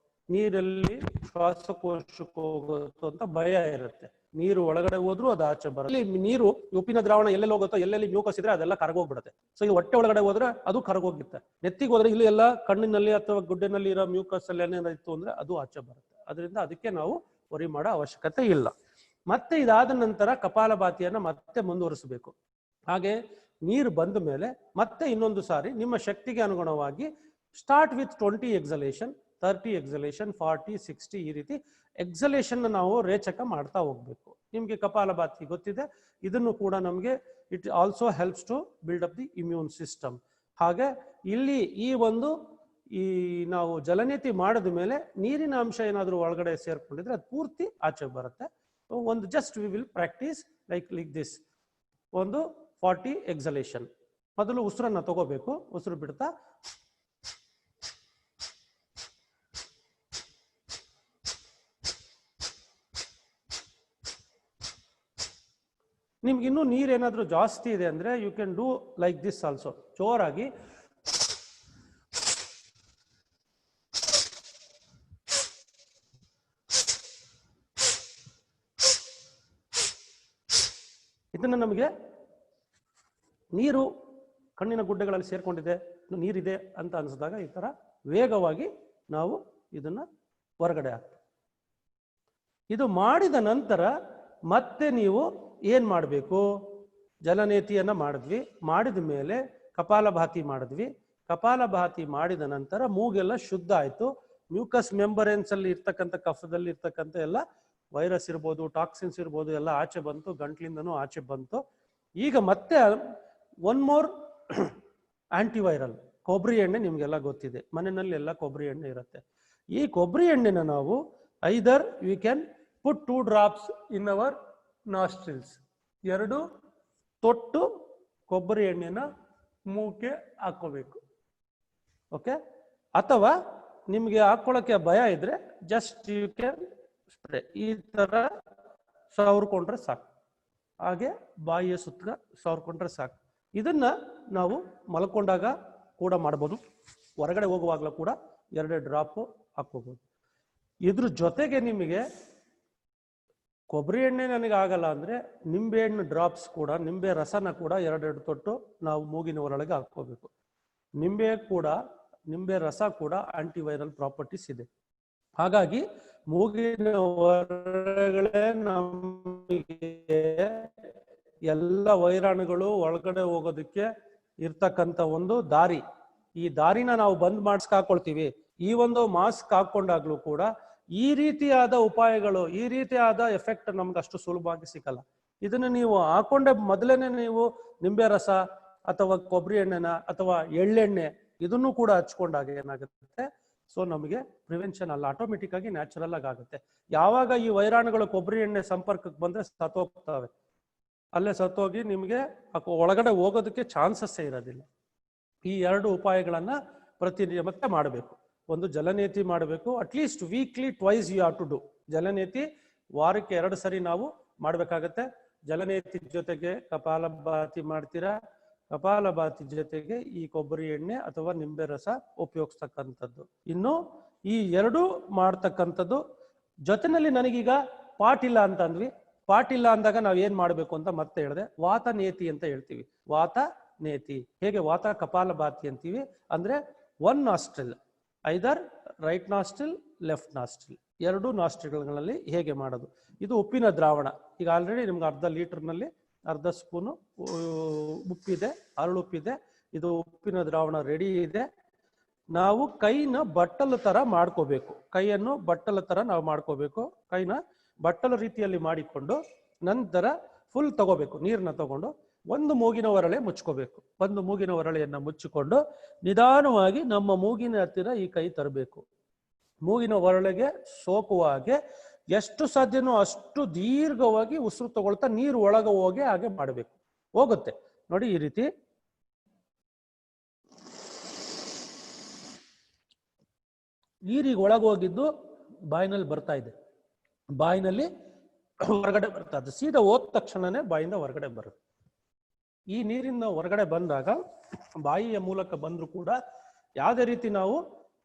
ನೀರೆಲ್ಲಿ ಶ್ವಾಸಕೋಶಕ್ಕೆ ಹೋಗುತ್ತೋ ಅಂತ ಭಯ ಇರುತ್ತೆ. ನೀರು ಒಳಗಡೆ ಹೋದ್ರೂ ಅದು ಆಚೆ ಬರುತ್ತೆ. ನೀರು ಉಪ್ಪಿನ ದ್ರಾವಣ ಎಲ್ಲೆಲ್ಲಿ ಹೋಗುತ್ತೋ, ಎಲ್ಲೆಲ್ಲಿ ಮ್ಯೂಕಸ್ ಇದ್ರೆ ಅದೆಲ್ಲ ಕರಗೋಗ್ಬಿಡುತ್ತೆ. ಸೊ ಈ ಹೊಟ್ಟೆ ಒಳಗಡೆ ಹೋದ್ರೆ ಅದು ಕರಗೋಗಿರುತ್ತೆ. ನೆತ್ತಿಗೆ ಹೋದ್ರೆ ಇಲ್ಲಿ ಎಲ್ಲ ಕಣ್ಣಿನಲ್ಲಿ ಅಥವಾ ಗುಡ್ಡೆನಲ್ಲಿ ಇರೋ ಮ್ಯೂಕಸ್ ಅಲ್ಲಿ ಏನೇನಿತ್ತು ಅಂದ್ರೆ ಅದು ಆಚೆ ಬರುತ್ತೆ. ಅದರಿಂದ ಅದಕ್ಕೆ ನಾವು ವರಿ ಮಾಡೋ ಅವಶ್ಯಕತೆ ಇಲ್ಲ. ಮತ್ತೆ ಇದಾದ ನಂತರ ಕಪಾಲಭಾತಿಯನ್ನ ಮತ್ತೆ ಮುಂದುವರಿಸಬೇಕು. ಹಾಗೆ ನೀರು ಬಂದ ಮೇಲೆ ಮತ್ತೆ ಇನ್ನೊಂದು ಸಾರಿ ನಿಮ್ಮ ಶಕ್ತಿಗೆ ಅನುಗುಣವಾಗಿ ಸ್ಟಾರ್ಟ್ ವಿತ್ 20 ಎಕ್ಸಲೇಷನ್, 30 ಎಕ್ಸಲೇಷನ್, 40, 60 ಈ ರೀತಿ ಎಕ್ಸಲೇಷನ್ ನಾವು ರೇಚಕ ಮಾಡ್ತಾ ಹೋಗ್ಬೇಕು. ನಿಮ್ಗೆ ಕಪಾಲಭಾತಿ ಗೊತ್ತಿದೆ, ಇದನ್ನು ಕೂಡ ನಮಗೆ it also helps to build up the immune system. ಹಾಗೆ ಇಲ್ಲಿ ಈ ನಾವು ಜಲನೇತಿ ಮಾಡಿದ ಮೇಲೆ ನೀರಿನ ಅಂಶ ಏನಾದರೂ ಒಳಗಡೆ ಸೇರ್ಕೊಂಡಿದ್ರೆ ಅದು ಪೂರ್ತಿ ಆಚೆ ಬರುತ್ತೆ. ಒಂದು just we will practice like this. ಒಂದು 40 ಎಕ್ಸಲೇಷನ್. ಮೊದಲು ಉಸಿರನ್ನ ತಗೋಬೇಕು, ಉಸಿರು ಬಿಡ್ತಾ ನಿಮ್ಗೆ ಇನ್ನೂ ನೀರೇನಾದ್ರೂ ಜಾಸ್ತಿ ಇದೆ ಅಂದ್ರೆ you can do like this also. ಜೋರಾಗಿ ಇದನ್ನ ನಮಗೆ ನೀರು ಕಣ್ಣಿನ ಗುಡ್ಡೆಗಳಲ್ಲಿ ಸೇರ್ಕೊಂಡಿದೆ, ನೀರಿದೆ ಅಂತ ಅನಿಸಿದಾಗ ಈ ತರ ವೇಗವಾಗಿ ನಾವು ಇದನ್ನ ಹೊರಗಡೆ ಹಾಕ್ತೀವಿ. ಇದು ಮಾಡಿದ ನಂತರ ಮತ್ತೆ ನೀವು ಏನ್ ಮಾಡಬೇಕು? ಜಲನೇತಿಯನ್ನ ಮಾಡಿದ್ವಿ, ಮಾಡಿದ ಮೇಲೆ ಕಪಾಲಭಾತಿ ಮಾಡಿದ್ವಿ. ಕಪಾಲಭಾತಿ ಮಾಡಿದ ನಂತರ ಮೂಗೆಲ್ಲ ಶುದ್ಧ ಆಯ್ತು. ಮ್ಯೂಕಸ್ ಮೆಂಬರೇನ್ಸ್ ಅಲ್ಲಿ ಇರ್ತಕ್ಕಂಥ, ಕಫದಲ್ಲಿ ಇರ್ತಕ್ಕಂಥ ಎಲ್ಲ ವೈರಸ್ ಇರ್ಬೋದು, ಟಾಕ್ಸಿನ್ಸ್ ಇರ್ಬೋದು, ಎಲ್ಲ ಆಚೆ ಬಂತು, ಗಂಟ್ಲಿಂದನೂ ಆಚೆ ಬಂತು. ಈಗ ಮತ್ತೆ ಒನ್ ಮೋರ್ ಆಂಟಿವೈರಲ್ ಕೊಬ್ಬರಿ ಎಣ್ಣೆ ನಿಮ್ಗೆಲ್ಲ ಗೊತ್ತಿದೆ, ಮನೆಯಲ್ಲಿ ಎಲ್ಲ ಕೊಬ್ಬರಿ ಎಣ್ಣೆ ಇರುತ್ತೆ. ಈ ಕೊಬ್ಬರಿ ಎಣ್ಣೆನ ನಾವು either we can put 2 drops in our nostrils, 2 ತೊಟ್ಟು ಕೊಬ್ಬರಿ ಎಣ್ಣೆನ ಮೂಕೆ ಹಾಕೋಬೇಕು. ಓಕೆ, ಅಥವಾ ನಿಮ್ಗೆ ಹಾಕೊಳ್ಳೋಕೆ ಭಯ ಇದ್ರೆ ಜಸ್ಟ್ ಯು ಕ್ಯಾನ್ ಸ್ಪ್ರೇ, ಈ ತರ ಸವರ್ಕೊಂಡ್ರೆ ಸಾಕು. ಹಾಗೆ ಬಾಯಿಯ ಸುತ್ತ ಸವರ್ಕೊಂಡ್ರೆ ಸಾಕು. ಇದನ್ನ ನಾವು ಮಲ್ಕೊಂಡಾಗ ಕೂಡ ಮಾಡ್ಬೋದು, ಹೊರಗಡೆ ಹೋಗುವಾಗಲೂ ಕೂಡ 2 ಡ್ರಾಪ್ ಹಾಕೋಬಹುದು. ಇದ್ರ ಜೊತೆಗೆ ನಿಮಗೆ ಕೊಬ್ಬರಿ ಎಣ್ಣೆ ನನಗೆ ಆಗಲ್ಲ ಅಂದ್ರೆ ನಿಂಬೆ ಹಣ್ಣು ಡ್ರಾಪ್ಸ್ ಕೂಡ, ನಿಂಬೆ ರಸನ ಕೂಡ 2 ತೊಟ್ಟು ನಾವು ಮೂಗಿನ ಒಳಗೆ ಹಾಕೋಬೇಕು. ನಿಂಬೆ ರಸ ಕೂಡ ಆಂಟಿವೈರಲ್ ಪ್ರಾಪರ್ಟೀಸ್ ಇದೆ. ಹಾಗಾಗಿ ಮೂಗಿನ ಹೊರಗಡೆ ನಮಗೆ ಎಲ್ಲ ವೈರಾಣುಗಳು ಒಳಗಡೆ ಹೋಗೋದಕ್ಕೆ ಇರ್ತಕ್ಕಂಥ ಒಂದು ದಾರಿ. ಈ ದಾರಿನ ನಾವು ಬಂದ್ ಮಾಡಿಸ್ಕಾಕೊಳ್ತೀವಿ. ಈ ಒಂದು ಮಾಸ್ಕ್ ಹಾಕೊಂಡಾಗ್ಲೂ ಕೂಡ ಈ ರೀತಿಯಾದ ಉಪಾಯಗಳು, ಈ ರೀತಿಯಾದ ಎಫೆಕ್ಟ್ ನಮ್ಗೆ ಅಷ್ಟು ಸುಲಭವಾಗಿ ಸಿಗಲ್ಲ. ಇದನ್ನ ನೀವು ಹಾಕೊಂಡೆ ಮೊದಲೇನೆ ನೀವು ನಿಂಬೆ ರಸ ಅಥವಾ ಕೊಬ್ಬರಿ ಎಣ್ಣೆನ ಅಥವಾ ಎಳ್ಳೆಣ್ಣೆ ಇದನ್ನು ಕೂಡ ಹಚ್ಕೊಂಡಾಗ ಏನಾಗುತ್ತೆ, ಸೊ ನಮಗೆ ಪ್ರಿವೆನ್ಷನ್ ಅಲ್ಲ, ಆಟೋಮೆಟಿಕ್ ಆಗಿ ನ್ಯಾಚುರಲ್ ಆಗುತ್ತೆ. ಯಾವಾಗ ಈ ವೈರಾಣುಗಳು ಕೊಬ್ಬರಿ ಎಣ್ಣೆ ಸಂಪರ್ಕಕ್ಕೆ ಬಂದ್ರೆ ಸತ್ತೋಗ್ತವೆ, ಅಲ್ಲೇ ಸತ್ತೋಗಿ ನಿಮಗೆ ಒಳಗಡೆ ಹೋಗೋದಕ್ಕೆ ಚಾನ್ಸಸ್ಸೇ ಇರೋದಿಲ್ಲ. ಈ 2 ಉಪಾಯಗಳನ್ನ ಪ್ರತಿನಿತ್ಯ ಮಾಡಬೇಕು. ಒಂದು ಜಲನೇತಿ ಮಾಡಬೇಕು, at least weekly twice you have to do. ಜಲನೇತಿ ವಾರಕ್ಕೆ 2 ಸರಿ ನಾವು ಮಾಡಬೇಕಾಗತ್ತೆ. ಜಲನೇತಿ ಜೊತೆಗೆ ಕಪಾಲಭಾತಿ ಮಾಡ್ತೀರಾ, ಕಪಾಲಭಾತಿ ಜೊತೆಗೆ ಈ ಕೊಬ್ಬರಿ ಎಣ್ಣೆ ಅಥವಾ ನಿಂಬೆ ರಸ ಉಪಯೋಗಿಸ್ತಕ್ಕಂಥದ್ದು. ಇನ್ನು ಈ 2 ಮಾಡ್ತಕ್ಕಂಥದ್ದು ಜೊತೆನಲ್ಲಿ ನನಗೀಗ ಪಾಟ್ ಇಲ್ಲ ಅಂತ ಅಂದ್ವಿ. ಪಾಟ್ ಇಲ್ಲ ಅಂದಾಗ ನಾವ್ ಏನ್ ಮಾಡ್ಬೇಕು ಅಂತ ಮತ್ತೆ ಹೇಳಿದೆ, ವಾತ ನೇತಿ ಅಂತ ಹೇಳ್ತೀವಿ. ವಾತ ನೇತಿ ಹೇಗೆ? ವಾತ ಕಪಾಲಭಾತಿ ಅಂತೀವಿ ಅಂದ್ರೆ 1 ನಾಸ್ಟ್ರಿಲ್, ಐದರ್ ರೈಟ್ ನಾಸ್ಟ್ರಿಲ್, ಲೆಫ್ಟ್ ನಾಸ್ಟ್ರಿಲ್, 2 ನಾಸ್ಟ್ರಿಲ್ಗಳಲ್ಲಿ ಹೇಗೆ ಮಾಡೋದು. ಇದು ಉಪ್ಪಿನ ದ್ರಾವಣ. ಈಗ ಆಲ್ರೆಡಿ ನಿಮ್ಗೆ ಅರ್ಧ ಲೀಟರ್ನಲ್ಲಿ ಅರ್ಧ ಸ್ಪೂನು ಉಪ್ಪಿದೆ, ಹರಳುಪ್ಪಿದೆ. ಇದು ಉಪ್ಪಿನ ದ್ರಾವಣ ರೆಡಿ ಇದೆ. ನಾವು ಕೈನ ಬಟ್ಟಲು ತರ ಮಾಡ್ಕೋಬೇಕು. ಕೈಯನ್ನು ಬಟ್ಟಲ ತರ ನಾವು ಮಾಡ್ಕೋಬೇಕು. ಕೈನ ಬಟ್ಟಲ ರೀತಿಯಲ್ಲಿ ಮಾಡಿಕೊಂಡು ನಂತರ ಫುಲ್ ತಗೋಬೇಕು. ನೀರನ್ನ ತಗೊಂಡು ಒಂದು ಮೂಗಿನ ಹೊರಳೆ ಮುಚ್ಕೋಬೇಕು. ಒಂದು ಮೂಗಿನ ಹೊರಳೆಯನ್ನ ಮುಚ್ಚಿಕೊಂಡು ನಿಧಾನವಾಗಿ ನಮ್ಮ ಮೂಗಿನ ಹತ್ತಿರ ಈ ಕೈ ತರಬೇಕು. ಮೂಗಿನ ಹೊರಳೆಗೆ ಸೋಕುವ ಹಾಗೆ ಎಷ್ಟು ಸಾಧ್ಯನೋ ಅಷ್ಟು ದೀರ್ಘವಾಗಿ ಉಸಿರು ತಗೊಳ್ತಾ ನೀರು ಒಳಗೆ ಹೋಗಿ ಹಾಗೆ ಮಾಡಬೇಕು. ಹೋಗುತ್ತೆ ನೋಡಿ, ಈ ರೀತಿ ನೀರಿಗೆ ಒಳಗೆ ಹೋಗಿದ್ದು ಬಾಯಿನಲ್ಲಿ ಬರ್ತಾ ಇದೆ, ಬಾಯಿನಲ್ಲಿ ಹೊರಗಡೆ ಬರ್ತಾ ಇದೆ. ಸೀದಾ ಹೋದ ತಕ್ಷಣನೇ ಬಾಯಿಂದ ಹೊರಗಡೆ ಬರುತ್ತೆ. ಈ ನೀರಿನ ಹೊರಗಡೆ ಬಂದಾಗ ಬಾಯಿಯ ಮೂಲಕ ಬಂದ್ರೂ ಕೂಡ ಯಾವುದೇ ರೀತಿ ನಾವು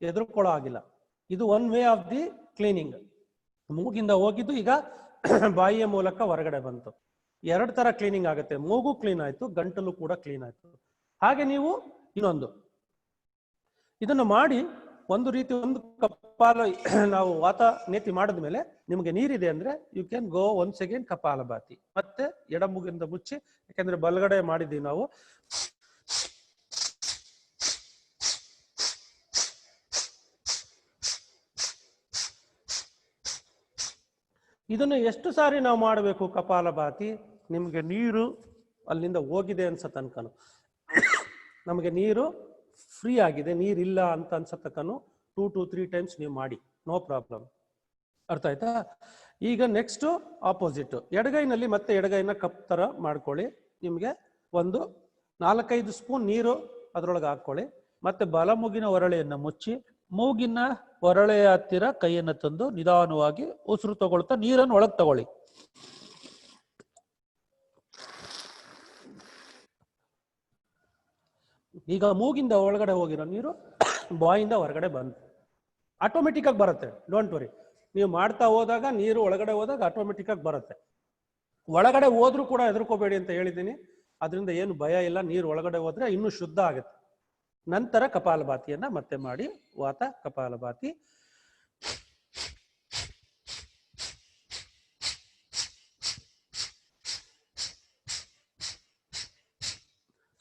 ಎದುರ್ಕೊಳ್ಳೋ ಆಗಿಲ್ಲ. ಇದು 1 ವೇ ಆಫ್ ದಿ ಕ್ಲೀನಿಂಗ್. ಮೂಗಿಂದ ಹೋಗಿದ್ದು ಈಗ ಬಾಯಿಯ ಮೂಲಕ ಹೊರಗಡೆ ಬಂತು. 2 ತರ ಕ್ಲೀನಿಂಗ್ ಆಗುತ್ತೆ. ಮೂಗು ಕ್ಲೀನ್ ಆಯ್ತು, ಗಂಟಲು ಕೂಡ ಕ್ಲೀನ್ ಆಯ್ತು. ಹಾಗೆ ನೀವು ಇನ್ನೊಂದು ಇದನ್ನು ಮಾಡಿ ಒಂದು ರೀತಿ ಒಂದು ಕಪಾಲ ನಾವು ವಾತ ನೇತಿ ಮಾಡಿದ ಮೇಲೆ ನಿಮಗೆ ನೀರಿದೆ ಅಂದ್ರೆ you can go once again kapalabhati. ಮತ್ತೆ ಎಡ ಮೂಗಿಂದ ಮುಚ್ಚಿ, ಯಾಕಂದ್ರೆ ಬಲಗಡೆ ಮಾಡಿದ್ದೀವಿ ನಾವು. ಇದನ್ನು ಎಷ್ಟು ಸಾರಿ ನಾವು ಮಾಡಬೇಕು ಕಪಾಲಭಾತಿ? ನಿಮ್ಗೆ ನೀರು ಅಲ್ಲಿಂದ ಹೋಗಿದೆ ಅನ್ಸತ್ ಅನ್ಕನು, ನಮಗೆ ನೀರು ಫ್ರೀ ಆಗಿದೆ, ನೀರಿಲ್ಲ ಅಂತ ಅನ್ಸತ್ತಕ್ಕನು 2 to 3 times ನೀವು ಮಾಡಿ, ನೋ ಪ್ರಾಬ್ಲಮ್. ಅರ್ಥ ಆಯ್ತಾ? ಈಗ ನೆಕ್ಸ್ಟ್ ಆಪೋಸಿಟ್ ಎಡಗೈನಲ್ಲಿ ಮತ್ತೆ ಎಡಗೈನ ಕಪ್ ತರ ಮಾಡ್ಕೊಳ್ಳಿ. ನಿಮ್ಗೆ ಒಂದು 4-5 ಸ್ಪೂನ್ ನೀರು ಅದರೊಳಗೆ ಹಾಕೊಳ್ಳಿ. ಮತ್ತೆ ಬಲ ಮೂಗಿನ ಹೊರಳೆಯನ್ನ ಮುಚ್ಚಿ ಮೂಗಿನ ಹೊರಳೆಯ ಹತ್ತಿರ ಕೈಯನ್ನು ತಂದು ನಿಧಾನವಾಗಿ ಉಸಿರು ತಗೊಳ್ತಾ ನೀರನ್ನು ಒಳಗೆ ತಗೊಳ್ಳಿ. ಈಗ ಮೂಗಿಂದ ಒಳಗಡೆ ಹೋಗಿರೋ ನೀರು ಬಾಯಿಂದ ಹೊರಗಡೆ ಬಂತು. ಆಟೋಮೆಟಿಕ್ ಆಗಿ ಬರುತ್ತೆ, ಡೋಂಟ್ ವರಿ. ನೀವು ಮಾಡ್ತಾ ಹೋದಾಗ ನೀರು ಒಳಗಡೆ ಹೋದಾಗ ಆಟೋಮೆಟಿಕ್ ಆಗಿ ಬರುತ್ತೆ. ಒಳಗಡೆ ಹೋದ್ರೂ ಕೂಡ ಹೆದರ್ಕೋಬೇಡಿ ಅಂತ ಹೇಳಿದ್ದೀನಿ. ಅದರಿಂದ ಏನು ಭಯ ಇಲ್ಲ. ನೀರು ಒಳಗಡೆ ಹೋದ್ರೆ ಇನ್ನೂ ಶುದ್ಧ ಆಗುತ್ತೆ. ನಂತರ ಕಪಾಲಭಾತಿಯನ್ನ ಮತ್ತೆ ಮಾಡಿ, ವಾತ ಕಪಾಲಭಾತಿ.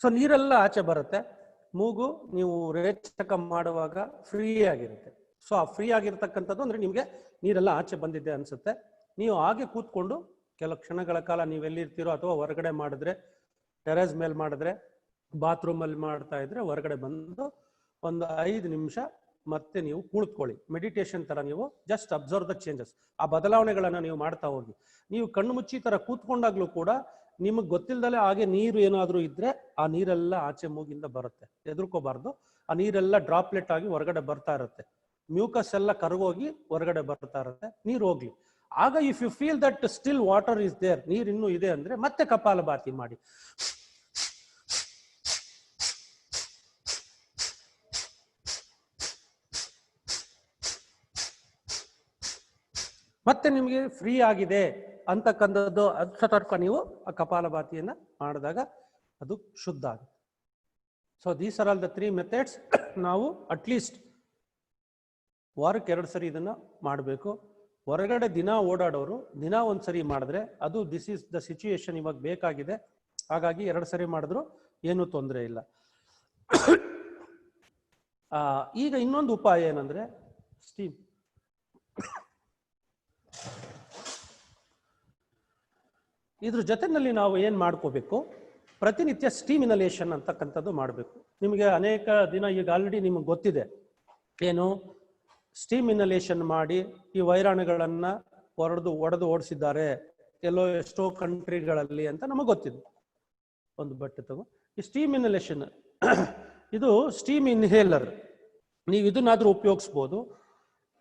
ಸೊ ನೀರೆಲ್ಲ ಆಚೆ ಬರುತ್ತೆ. ಮೂಗು ನೀವು ರೇಚಕ ಮಾಡುವಾಗ ಫ್ರೀ ಆಗಿರುತ್ತೆ. ಸೊ ಆ ಫ್ರೀ ಆಗಿರ್ತಕ್ಕಂಥದ್ದು ಅಂದ್ರೆ ನಿಮ್ಗೆ ನೀರೆಲ್ಲ ಆಚೆ ಬಂದಿದೆ ಅನ್ಸುತ್ತೆ. ನೀವು ಹಾಗೆ ಕೂತ್ಕೊಂಡು ಕೆಲವು ಕ್ಷಣಗಳ ಕಾಲ ನೀವೆಲ್ಲಿರ್ತೀರೋ ಅಥವಾ ಹೊರಗಡೆ ಮಾಡಿದ್ರೆ, ಟೆರೇಸ್ ಮೇಲೆ ಮಾಡಿದ್ರೆ, ಬಾತ್ರೂಮ್ ಅಲ್ಲಿ ಮಾಡ್ತಾ ಇದ್ರೆ ಹೊರಗಡೆ ಬಂದು ಒಂದು 5 ನಿಮಿಷ ಮತ್ತೆ ನೀವು ಕುಳಿತುಕೊಳ್ಳಿ. ಮೆಡಿಟೇಷನ್ ತರ ನೀವು ಜಸ್ಟ್ ಅಬ್ಸರ್ವ್ ದ ಚೇಂಜಸ್. ಆ ಬದಲಾವಣೆಗಳನ್ನ ನೀವು ಮಾಡ್ತಾ ಹೋಗಿ. ನೀವು ಕಣ್ಣು ಮುಚ್ಚಿ ತರ ಕೂತ್ಕೊಂಡಾಗ್ಲೂ ಕೂಡ ನಿಮಗೆ ಗೊತ್ತಿಲ್ಲದಲ್ಲೇ ಹಾಗೆ ನೀರು ಏನಾದ್ರೂ ಇದ್ರೆ ಆ ನೀರೆಲ್ಲ ಆಚೆ ಮೂಗಿಂದ ಬರುತ್ತೆ. ಹೆದರ್ಕೋಬಾರ್ದು. ಆ ನೀರೆಲ್ಲ ಡ್ರಾಪ್ಲೆಟ್ ಆಗಿ ಹೊರಗಡೆ ಬರ್ತಾ ಇರುತ್ತೆ. ಮ್ಯೂಕಸ್ ಎಲ್ಲ ಕರಗೋಗಿ ಹೊರಗಡೆ ಬರ್ತಾ ಇರುತ್ತೆ. ನೀರು ಹೋಗ್ಲಿ. ಆಗ if you feel that still water is there, ನೀರು ಇನ್ನೂ ಇದೆ ಅಂದ್ರೆ ಮತ್ತೆ ಕಪಾಲಭಾತಿ ಮಾಡಿ. ಮತ್ತೆ ನಿಮಗೆ ಫ್ರೀ ಆಗಿದೆ ಅಂತಕ್ಕಂಥದ್ದು ತನಕ ನೀವು ಆ ಕಪಾಲಭಾತಿಯನ್ನ ಮಾಡಿದಾಗ ಅದು ಶುದ್ಧ ಆಗುತ್ತೆ. So these are all the 3 methods. ನಾವು ಅಟ್ಲೀಸ್ಟ್ ವಾರಕ್ಕೆ 2 ಸರಿ ಇದನ್ನ ಮಾಡಬೇಕು. ಹೊರಗಡೆ ದಿನ ಓಡಾಡೋರು ದಿನ ಒಂದ್ಸರಿ ಮಾಡಿದ್ರೆ ಅದು ದಿಸ್ ಇಸ್ ದ ಸಿಚುಯೇಷನ್ ಇವಾಗ ಬೇಕಾಗಿದೆ. ಹಾಗಾಗಿ 2 ಸರಿ ಮಾಡಿದ್ರು ಏನೂ ತೊಂದರೆ ಇಲ್ಲ. ಈಗ ಇನ್ನೊಂದು ಉಪಾಯ ಏನಂದ್ರೆ ಸ್ಟೀಮ್. ಇದ್ರ ಜೊತೆನಲ್ಲಿ ನಾವು ಏನ್ ಮಾಡ್ಕೋಬೇಕು, ಪ್ರತಿನಿತ್ಯ ಸ್ಟೀಮ್ ಇನಲೇಷನ್ ಅಂತಕ್ಕಂಥದ್ದು ಮಾಡಬೇಕು. ನಿಮಗೆ ಅನೇಕ ದಿನ ಈಗ ಆಲ್ರೆಡಿ ನಿಮಗೆ ಗೊತ್ತಿದೆ ಏನು, ಸ್ಟೀಮ್ ಇನಲೇಷನ್ ಮಾಡಿ ಈ ವೈರಾಣುಗಳನ್ನ ಒಡೆದು ಓಡಿಸಿದ್ದಾರೆ ಎಷ್ಟೋ ಕಂಟ್ರಿಗಳಲ್ಲಿ ಅಂತ ನಮಗೆ ಗೊತ್ತಿದೆ. ಒಂದು ಬಟ್ಟೆ ತಗೋ. ಈ ಸ್ಟೀಮ್ ಇನಲೇಷನ್ ಇದು ಸ್ಟೀಮ್ ಇನ್ಹೇಲರ್. ನೀವು ಇದನ್ನಾದ್ರೂ ಉಪಯೋಗಿಸ್ಬೋದು.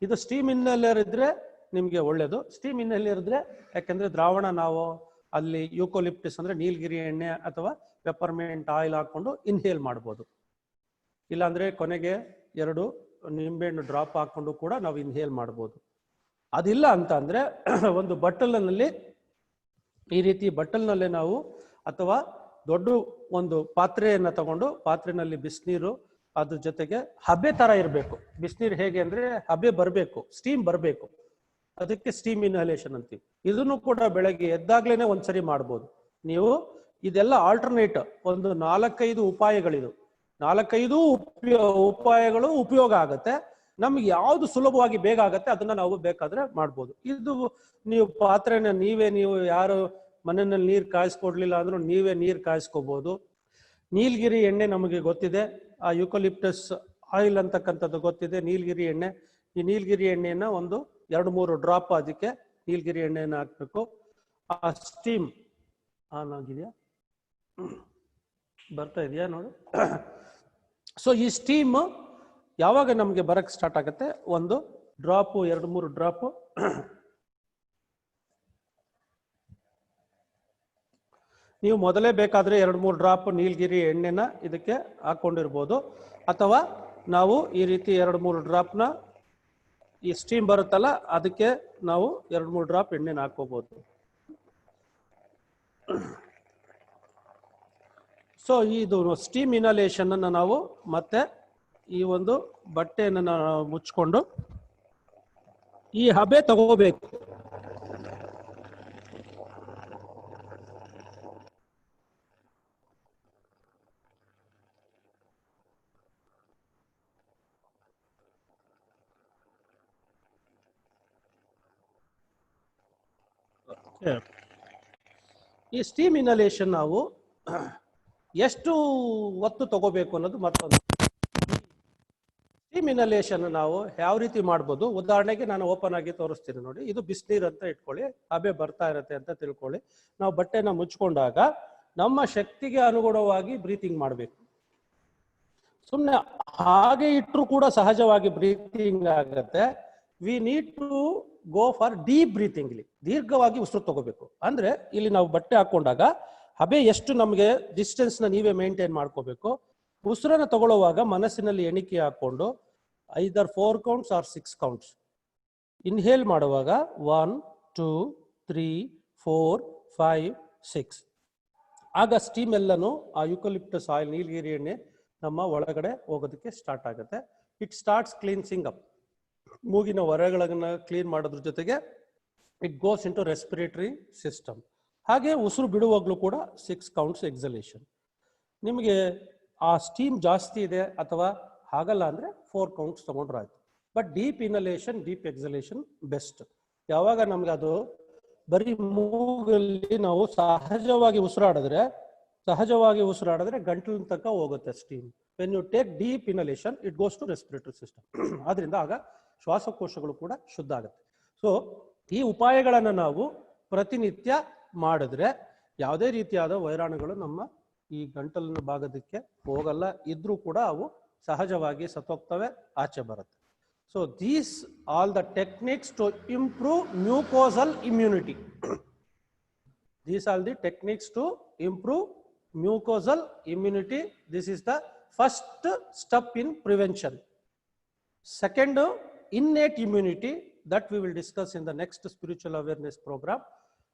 ಇದು ಸ್ಟೀಮ್ ಇನ್ಹೇಲರ್ ಇದ್ರೆ ನಿಮ್ಗೆ ಒಳ್ಳೇದು. ಸ್ಟೀಮ್ ಇನ್ಹೇಲರ್ ಇದ್ರೆ ಯಾಕಂದ್ರೆ ದ್ರಾವಣ ನಾವು ಅಲ್ಲಿ ಯೂಕೋಲಿಪ್ಟಿಸ್ ಅಂದ್ರೆ ನೀಲಗಿರಿ ಎಣ್ಣೆ ಅಥವಾ ಪೆಪ್ಪರ್ಮೆಂಟ್ ಆಯಿಲ್ ಹಾಕೊಂಡು ಇನ್ಹೇಲ್ ಮಾಡ್ಬೋದು. ಇಲ್ಲಾಂದ್ರೆ ಕೊನೆಗೆ 2 ನಿಂಬೆಹಣ್ಣು ಡ್ರಾಪ್ ಹಾಕೊಂಡು ಕೂಡ ನಾವು ಇನ್ಹೇಲ್ ಮಾಡ್ಬೋದು. ಅದಿಲ್ಲ ಅಂತ ಅಂದ್ರೆ ಒಂದು ಬಟ್ಟಲಿನಲ್ಲಿ ಈ ರೀತಿ ಬಟ್ಟಲಿನಲ್ಲೇ ನಾವು ಅಥವಾ ದೊಡ್ಡ ಒಂದು ಪಾತ್ರೆಯನ್ನ ತಗೊಂಡು ಪಾತ್ರೆನಲ್ಲಿ ಬಿಸಿನೀರು, ಅದ್ರ ಜೊತೆಗೆ ಹಬೆ ತರ ಇರಬೇಕು. ಬಿಸಿನೀರು ಹೇಗೆ ಅಂದ್ರೆ ಹಬೆ ಬರಬೇಕು, ಸ್ಟೀಮ್ ಬರಬೇಕು. ಅದಕ್ಕೆ ಸ್ಟೀಮ್ ಇನ್ಹಲೇಷನ್ ಅಂತೀವಿ. ಇದನ್ನು ಕೂಡ ಬೆಳಗ್ಗೆ ಎದ್ದಾಗ್ಲೇನೆ ಒಂದ್ಸರಿ ಮಾಡ್ಬೋದು ನೀವು. ಇದೆಲ್ಲ ಆಲ್ಟರ್ನೇಟ್ ಒಂದು 4-5 ಉಪಾಯಗಳಿದು. 4-5 ಉಪಾಯಗಳು ಉಪಯೋಗ ಆಗತ್ತೆ. ನಮ್ಗೆ ಯಾವ್ದು ಸುಲಭವಾಗಿ ಬೇಗ ಆಗತ್ತೆ ಅದನ್ನ ನಾವು ಬೇಕಾದ್ರೆ ಮಾಡ್ಬೋದು. ಇದು ನೀವು ಪಾತ್ರೆನ ನೀವು ಯಾರು ಮನೆಯಲ್ಲಿ ನೀರು ಕಾಯಿಸ್ಕೊಡ್ಲಿಲ್ಲ ಅಂದ್ರೂ ನೀವೇ ನೀರು ಕಾಯಿಸ್ಕೋಬಹುದು. ನೀಲಗಿರಿ ಎಣ್ಣೆ ನಮಗೆ ಗೊತ್ತಿದೆ, ಆ ಯೂಕಲಿಪ್ಟಸ್ ಆಯಿಲ್ ಅಂತಕ್ಕಂಥದ್ದು ಗೊತ್ತಿದೆ, ನೀಲಗಿರಿ ಎಣ್ಣೆ. ಈ ನೀಲಗಿರಿ ಎಣ್ಣೆಯನ್ನ ಒಂದು 2-3 ಡ್ರಾಪ್ ಅದಕ್ಕೆ ನೀಲಗಿರಿ ಎಣ್ಣೆಯನ್ನು ಹಾಕ್ಬೇಕು. ಆ ಸ್ಟೀಮ್ ಆನ್ ಆಗಿದೆಯಾ, ಬರ್ತಾ ಇದೆಯಾ ನೋಡು. ಸೊ ಈ ಸ್ಟೀಮ್ ಯಾವಾಗ ನಮಗೆ ಬರಕ್ ಸ್ಟಾರ್ಟ್ ಆಗುತ್ತೆ, ಒಂದು ಡ್ರಾಪ್ 2-3 ಡ್ರಾಪ್ ನೀವು ಮೊದಲೇ ಬೇಕಾದ್ರೆ 2-3 ಡ್ರಾಪ್ ನೀಲಗಿರಿ ಎಣ್ಣೆನ ಇದಕ್ಕೆ ಹಾಕೊಂಡಿರ್ಬೋದು. ಅಥವಾ ನಾವು ಈ ರೀತಿ 2-3 ಡ್ರಾಪ್ನ ಈ ಸ್ಟೀಮ್ ಬರುತ್ತಲ್ಲ ಅದಕ್ಕೆ ನಾವು 2-3 ಡ್ರಾಪ್ ಎಣ್ಣೆನ ಹಾಕೋಬಹುದು. ಸೊ ಇದು ಸ್ಟೀಮ್ ಇನಲೇಷನ್ ಅನ್ನ ನಾವು ಮತ್ತೆ ಈ ಒಂದು ಬಟ್ಟೆಯನ್ನು ನಾವು ಮುಚ್ಕೊಂಡು ಈ ಹಬೆ ತಗೋಬೇಕು. ಈ ಸ್ಟೀಮ್ ಇನಲೇಷನ್ ನಾವು ಎಷ್ಟು ಒತ್ತು ತಗೋಬೇಕು ಅನ್ನೋದು ಮತ್ತೊಂದು. ಸ್ಟೀಮ್ ಇನಲೇಷನ್ ನಾವು ಯಾವ ರೀತಿ ಮಾಡ್ಬೋದು, ಉದಾಹರಣೆಗೆ ನಾನು ಓಪನ್ ಆಗಿ ತೋರಿಸ್ತೀನಿ ನೋಡಿ. ಇದು ಬಿಸಿನೀರು ಅಂತ ಇಟ್ಕೊಳ್ಳಿ, ಹಬೆ ಬರ್ತಾ ಇರುತ್ತೆ ಅಂತ ತಿಳ್ಕೊಳ್ಳಿ. ನಾವು ಬಟ್ಟೆನ ಮುಚ್ಕೊಂಡಾಗ ನಮ್ಮ ಶಕ್ತಿಗೆ ಅನುಗುಣವಾಗಿ ಬ್ರೀತಿಂಗ್ ಮಾಡಬೇಕು. ಸುಮ್ಮನೆ ಹಾಗೆ ಇಟ್ಟರು ಕೂಡ ಸಹಜವಾಗಿ ಬ್ರೀತಿಂಗ್ ಆಗತ್ತೆ. We need to go for deep breathing. ಇಲ್ಲಿ ದೀರ್ಘವಾಗಿ ಉಸಿರು ತಗೋಬೇಕು. ಅಂದ್ರೆ ಇಲ್ಲಿ ನಾವು ಬಟ್ಟೆ ಹಾಕೊಂಡಾಗ ಹಬೆ ಎಷ್ಟು ನಮಗೆ ಡಿಸ್ಟೆನ್ಸ್ ನ ನೀವೇ ಮೇಂಟೈನ್ ಮಾಡ್ಕೋಬೇಕು. ಉಸಿರನ್ನ ತಗೊಳ್ಳುವಾಗ ಮನಸ್ಸಿನಲ್ಲಿ ಎಣಿಕೆ ಹಾಕೊಂಡು ಐದರ್ 4 ಕೌಂಟ್ಸ್ ಆರ್ 6 ಕೌಂಟ್ಸ್. ಇನ್ಹೇಲ್ ಮಾಡುವಾಗ 1 2 3 4 5, 6. ಆಗ ಸ್ಟೀಮ್ ಎಲ್ಲನೂ ಆ ಯುಕಲಿಪ್ಟಸ್ ಆಯಿಲ್, ನೀಲಗಿರಿ ಎಣ್ಣೆ ನಮ್ಮ ಒಳಗಡೆ ಹೋಗೋದಕ್ಕೆ ಸ್ಟಾರ್ಟ್ ಆಗುತ್ತೆ. It starts cleansing up. ಮೂಗಿನ ಹೊರಗಳನ್ನ ಕ್ಲೀನ್ ಮಾಡೋದ್ರ ಜೊತೆಗೆ it goes into respiratory system. ಹಾಗೆ ಉಸಿರು ಬಿಡುವಾಗಲೂ ಕೂಡ 6 ಕೌಂಟ್ಸ್ ಎಕ್ಸಲೇಷನ್. ನಿಮಗೆ ಆ ಸ್ಟೀಮ್ ಜಾಸ್ತಿ ಇದೆ ಅಥವಾ ಹಾಗಲ್ಲ ಅಂದರೆ 4 ಕೌಂಟ್ಸ್ ತಗೊಂಡ್ರೆ ಆಯ್ತು. But deep inhalation, deep ಎಕ್ಸಲೇಷನ್ best. ಯಾವಾಗ ನಮ್ಗೆ ಅದು ಬರೀ ಮೂಗಲ್ಲಿ ನಾವು ಸಹಜವಾಗಿ ಉಸಿರಾಡಿದ್ರೆ ಗಂಟಲಿನ ತನಕ ಹೋಗುತ್ತೆ steam. When you take deep inhalation it goes to respiratory system. ಆದ್ರಿಂದ ಆಗ ಶ್ವಾಸಕೋಶಗಳು ಕೂಡ ಶುದ್ಧ ಆಗುತ್ತೆ. ಸೊ ಈ ಉಪಾಯಗಳನ್ನು ನಾವು ಪ್ರತಿನಿತ್ಯ ಮಾಡಿದ್ರೆ ಯಾವುದೇ ರೀತಿಯಾದ ವೈರಾಣುಗಳು ನಮ್ಮ ಈ ಗಂಟಲಿನ ಭಾಗದಕ್ಕೆ ಹೋಗಲ್ಲ. ಇದ್ರೂ ಕೂಡ ಅವು ಸಹಜವಾಗಿ ಸತ್ತೋಗ್ತವೆ, ಆಚೆ ಬರುತ್ತೆ. So these all the techniques to improve mucosal immunity. These are the techniques to improve mucosal immunity. This is the first step in prevention. Second, innate immunity, that we will discuss in the next spiritual awareness program.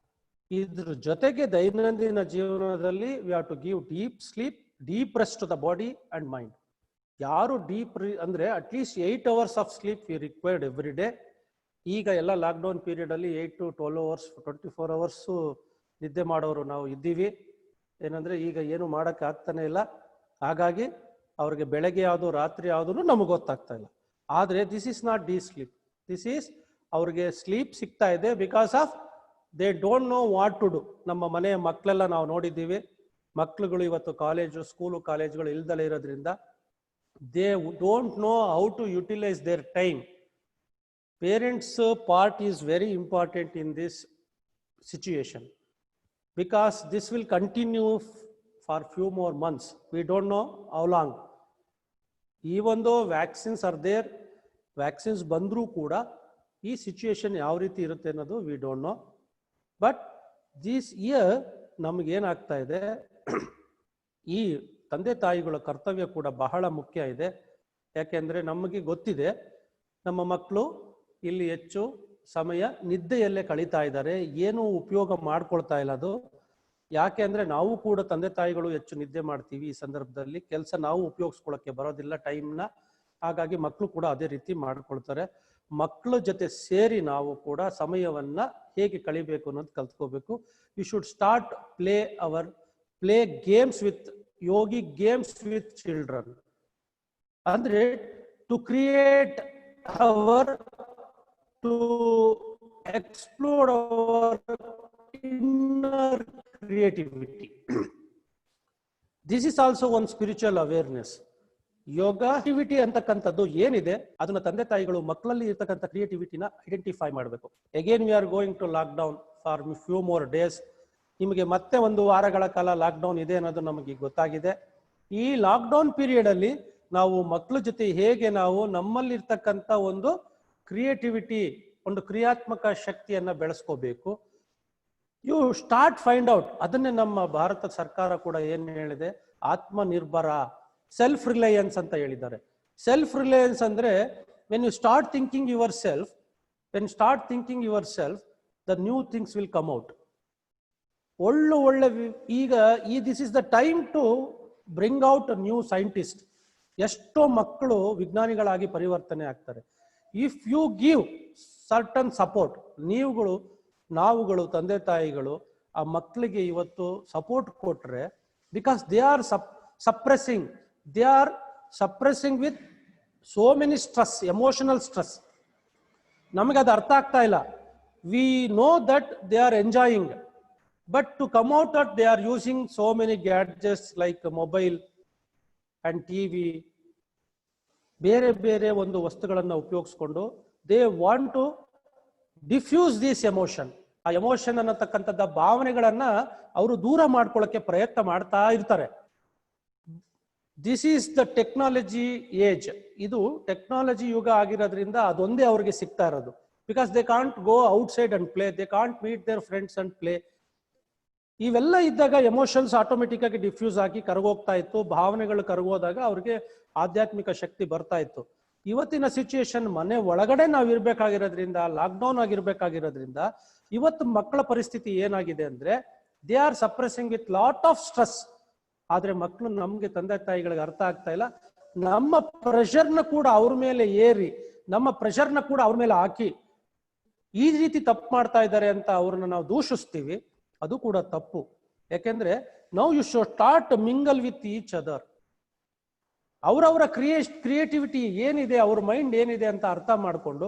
ಇದ್ರ ಜೊತೆಗೆ ದೈನಂದಿನ ಜೀವನದಲ್ಲಿ we have to give deep sleep, deep rest to the body and mind. ಯಾರು ಡೀಪ್ ಅಂದರೆ at least 8 hours of sleep we required every day. ಈಗ ಎಲ್ಲ ಲಾಕ್ಡೌನ್ ಪೀರಿಯಡಲ್ಲಿ 8 to 12 hours 24 hours ನಿದ್ದೆ ಮಾಡೋರು ನಾವು ಇದ್ದೀವಿ. ಏನಂದರೆ ಈಗ ಏನು ಮಾಡೋಕ್ಕೆ ಆಗ್ತಾನೆ ಇಲ್ಲ. ಹಾಗಾಗಿ ಅವ್ರಿಗೆ ಬೆಳಗ್ಗೆ ಯಾವುದು ರಾತ್ರಿ ಯಾವುದೂ ನಮಗೆ ಗೊತ್ತಾಗ್ತಾ ಇಲ್ಲ. ಆದರೆ this is not deep sleep. This is ಅವ್ರಿಗೆ ಸ್ಲೀಪ್ ಸಿಗ್ತಾ ಇದೆ because of they don't know what to do. ನಮ್ಮ ಮನೆಯ ಮಕ್ಕಳೆಲ್ಲ ನಾವು ನೋಡಿದ್ದೀವಿ. ಮಕ್ಕಳುಗಳು ಇವತ್ತು ಸ್ಕೂಲು ಕಾಲೇಜುಗಳು ಇಲ್ದಲೇ ಇರೋದ್ರಿಂದ they don't know how to utilize their time. Parents' part is very important in this situation because this will continue for few more months. We don't know how long. Even though vaccines are there, vaccines bandru kuda ee situation yav reeti irutte annadu we don't know. But this year ನಮಗೆ ಏನಾಗ್ತಾ ಇದೆ, ಈ ತಂದೆ ತಾಯಿಗಳ ಕರ್ತವ್ಯ ಕೂಡ ಬಹಳ ಮುಖ್ಯ ಇದೆ. ಯಾಕೆಂದರೆ ನಮಗೆ ಗೊತ್ತಿದೆ ನಮ್ಮ ಮಕ್ಕಳು ಇಲ್ಲಿ ಹೆಚ್ಚು ಸಮಯ ನಿದ್ದೆಯಲ್ಲೇ ಕಳೀತಾ ಇದ್ದಾರೆ, ಏನೂ ಉಪಯೋಗ ಮಾಡ್ಕೊಳ್ತಾ ಇಲ್ಲ. ಅದು ಯಾಕೆ ಅಂದರೆ ನಾವು ಕೂಡ ತಂದೆ ತಾಯಿಗಳು ಹೆಚ್ಚು ನಿದ್ದೆ ಮಾಡ್ತೀವಿ. ಈ ಸಂದರ್ಭದಲ್ಲಿ ಕೆಲಸ ನಾವು ಉಪಯೋಗಿಸ್ಕೊಳ್ಳೋಕ್ಕೆ ಬರೋದಿಲ್ಲ ಟೈಮ್ನ. ಹಾಗಾಗಿ ಮಕ್ಕಳು ಕೂಡ ಅದೇ ರೀತಿ ಮಾಡ್ಕೊಳ್ತಾರೆ. ಮಕ್ಕಳ ಜೊತೆ ಸೇರಿ ನಾವು ಕೂಡ ಸಮಯವನ್ನು ಹೇಗೆ ಕಳಿಬೇಕು ಅನ್ನೋದು ಕಲ್ತ್ಕೋಬೇಕು. We should start play games with ಯೋಗಿ ಗೇಮ್ಸ್ ವಿತ್ ಚಿಲ್ಡ್ರನ್. ಅಂದ್ರೆ to create to explore our inner creativity. This is also one spiritual awareness. ಯೋಗ ಕ್ರಿಯೇಟಿವಿಟಿ ಅಂತಕ್ಕಂಥದ್ದು ಏನಿದೆ ಅದನ್ನ ತಂದೆ ತಾಯಿಗಳು ಮಕ್ಕಳಲ್ಲಿ ಇರ್ತಕ್ಕಂಥ ಕ್ರಿಯೇಟಿವಿಟಿನ ಐಡೆಂಟಿಫೈ ಮಾಡಬೇಕು. Again we are going to lock down for few more days. ನಿಮಗೆ ಮತ್ತೆ 1 ವಾರಗಳ ಕಾಲ ಲಾಕ್ಡೌನ್ ಇದೆ ಅನ್ನೋದು ನಮಗೆ ಗೊತ್ತಾಗಿದೆ. ಈ ಲಾಕ್ಡೌನ್ ಪೀರಿಯಡ್ ಅಲ್ಲಿ ನಾವು ಮಕ್ಕಳ ಜೊತೆ ಹೇಗೆ ನಾವು ನಮ್ಮಲ್ಲಿರ್ತಕ್ಕಂಥ ಒಂದು ಕ್ರಿಯೇಟಿವಿಟಿ, ಒಂದು ಕ್ರಿಯಾತ್ಮಕ ಶಕ್ತಿಯನ್ನ ಬೆಳೆಸ್ಕೋಬೇಕು. You start find out. ಅದನ್ನೇ ನಮ್ಮ ಭಾರತ ಸರ್ಕಾರ ಕೂಡ ಏನ್ ಹೇಳಿದೆ, ಆತ್ಮನಿರ್ಭರ, ಸೆಲ್ಫ್ ರಿಲಯನ್ಸ್ ಅಂತ ಹೇಳಿದ್ದಾರೆ. ಸೆಲ್ಫ್ ರಿಲಯನ್ಸ್ ಅಂದ್ರೆ when you start thinking yourself the new things will come out. ಒಳ್ಳೆ ಈಗ this is the time to bring out new scientist. ಎಷ್ಟೋ ಮಕ್ಕಳು ವಿಜ್ಞಾನಿಗಳಾಗಿ ಪರಿವರ್ತನೆ ಆಗ್ತಾರೆ. If you give certain support, ನಾವುಗಳು ತಂದೆ ತಾಯಿಗಳು ಆ ಮಕ್ಕಳಿಗೆ ಇವತ್ತು ಸಪೋರ್ಟ್ ಕೊಟ್ರೆ, because they are suppressing with so many stress, emotional stress. ನಮಗೆ ಅದು ಅರ್ಥ ಆಗ್ತಾ ಇಲ್ಲ. We know that they are enjoying. But to come out that they are using so many gadgets like mobile and TV, ಬೇರೆ ಒಂದು ವಸ್ತುಗಳನ್ನು ಉಪಯೋಗಿಸ್ಕೊಂಡು they want to diffuse this emotion. ಆ ಎಮೋಷನ್ ಅನ್ನತಕ್ಕಂಥದ್ದ ಭಾವನೆಗಳನ್ನ ಅವರು ದೂರ ಮಾಡ್ಕೊಳ್ಳೋಕೆ ಪ್ರಯತ್ನ ಮಾಡ್ತಾ ಇರ್ತಾರೆ. This is the technology age. ಇದು ಟೆಕ್ನಾಲಜಿ ಯುಗ ಆಗಿರೋದ್ರಿಂದ ಅದೊಂದೇ ಅವ್ರಿಗೆ ಸಿಗ್ತಾ ಇರೋದು. Because they can't go outside and play, they can't meet there friends and play. ಇವೆಲ್ಲ ಇದ್ದಾಗ ಎಮೋಷನ್ಸ್ ಆಟೋಮೆಟಿಕ್ ಆಗಿ ಡಿಫ್ಯೂಸ್ ಆಗಿ ಕರಗೋಗ್ತಾ ಇತ್ತು. ಭಾವನೆಗಳು ಕರಗೋದಾಗ ಅವ್ರಿಗೆ ಆಧ್ಯಾತ್ಮಿಕ ಶಕ್ತಿ ಬರ್ತಾ ಇತ್ತು. ಇವತ್ತಿನ ಸಿಚುಯೇಷನ್ ಮನೆ ಒಳಗಡೆ ನಾವು ಇರ್ಬೇಕಾಗಿರೋದ್ರಿಂದ, ಲಾಕ್ಡೌನ್ ಆಗಿರ್ಬೇಕಾಗಿರೋದ್ರಿಂದ ಇವತ್ತು ಮಕ್ಕಳ ಪರಿಸ್ಥಿತಿ ಏನಾಗಿದೆ ಅಂದ್ರೆ they are suppressing with lot of stress. ಆದ್ರೆ ಮಕ್ಕಳು ನಮ್ಗೆ ತಂದೆ ತಾಯಿಗಳಿಗೆ ಅರ್ಥ ಆಗ್ತಾ ಇಲ್ಲ. ನಮ್ಮ ಪ್ರೆಷರ್ನ ಕೂಡ ಅವ್ರ ಮೇಲೆ ಏರಿ, ನಮ್ಮ ಪ್ರೆಷರ್ನ ಕೂಡ ಅವ್ರ ಮೇಲೆ ಹಾಕಿ ಈ ರೀತಿ ತಪ್ಪು ಮಾಡ್ತಾ ಇದ್ದಾರೆ ಅಂತ ಅವ್ರನ್ನ ನಾವು ದೂಷಿಸ್ತೀವಿ. ಅದು ಕೂಡ ತಪ್ಪು. ಯಾಕೆಂದ್ರೆ now you should start mingle with each other. ಅವರವರ ಕ್ರಿಯೇಟಿವಿಟಿ ಏನಿದೆ, ಅವ್ರ ಮೈಂಡ್ ಏನಿದೆ ಅಂತ ಅರ್ಥ ಮಾಡಿಕೊಂಡು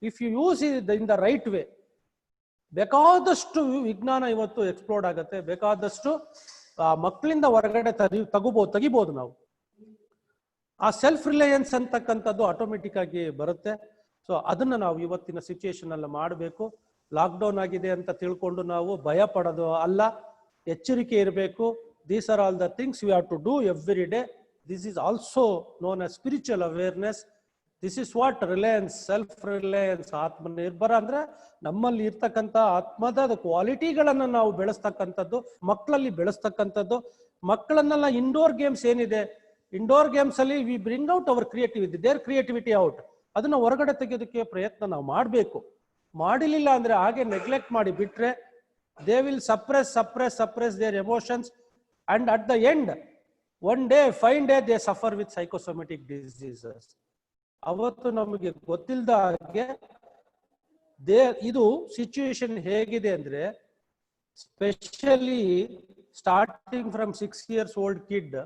if you use in the right way, ಬೇಕಾದಷ್ಟು ವಿಜ್ಞಾನ ಇವತ್ತು ಎಕ್ಸ್ಪ್ಲೋರ್ಡ್ ಆಗುತ್ತೆ. ಬೇಕಾದಷ್ಟು ಮಕ್ಕಳಿಂದ ಹೊರಗಡೆ ತೆಗಿಬಹುದು ನಾವು. ಆ ಸೆಲ್ಫ್ ರಿಲಯನ್ಸ್ ಅಂತಕ್ಕಂಥದ್ದು ಆಟೋಮೆಟಿಕ್ ಆಗಿ ಬರುತ್ತೆ. ಸೊ ಅದನ್ನ ನಾವು ಇವತ್ತಿನ ಸಿಚುಯೇಷನ್ ಅಲ್ಲಿ ಮಾಡಬೇಕು. ಲಾಕ್ಡೌನ್ ಆಗಿದೆ ಅಂತ ತಿಳ್ಕೊಂಡು ನಾವು ಭಯ ಪಡೋದು ಅಲ್ಲ, ಎಚ್ಚರಿಕೆ ಇರಬೇಕು. These are all the things we have to do every day. This is also known as spiritual awareness. This is what reliance, self-reliance, Atmanirbhar ಅಂದ್ರೆ ನಮ್ಮಲ್ಲಿ ಇರ್ತಕ್ಕಂಥ ಆತ್ಮದ ಕ್ವಾಲಿಟಿಗಳನ್ನ ನಾವು ಬೆಳೆಸ್ತಕ್ಕಂಥದ್ದು, ಮಕ್ಕಳಲ್ಲಿ ಬೆಳೆಸ್ತಕ್ಕಂಥದ್ದು. ಮಕ್ಕಳನ್ನೆಲ್ಲ ಇಂಡೋರ್ ಗೇಮ್ಸ್ ಏನಿದೆ, ಇಂಡೋರ್ ಗೇಮ್ಸ್ ಅಲ್ಲಿ we bring out our creativity, their creativity out. ಅದನ್ನ ಹೊರಗಡೆ ತೆಗೆಯೋದಕ್ಕೆ ಪ್ರಯತ್ನ ನಾವು ಮಾಡಬೇಕು. ಮಾಡಲಿಲ್ಲ ಅಂದ್ರೆ ಹಾಗೆ ನೆಗ್ಲೆಕ್ಟ್ ಮಾಡಿ ಬಿಟ್ರೆ they will suppress their emotions and at the end one day, fine day, they suffer with psychosomatic diseases. ಅವತ್ತು ನಮಗೆ ಗೊತ್ತಿಲ್ಲದ ಹಾಗೆ ಇದು ಸಿಚುಯೇಷನ್ ಹೇಗಿದೆ ಅಂದ್ರೆ, specially starting from 6 years old kid,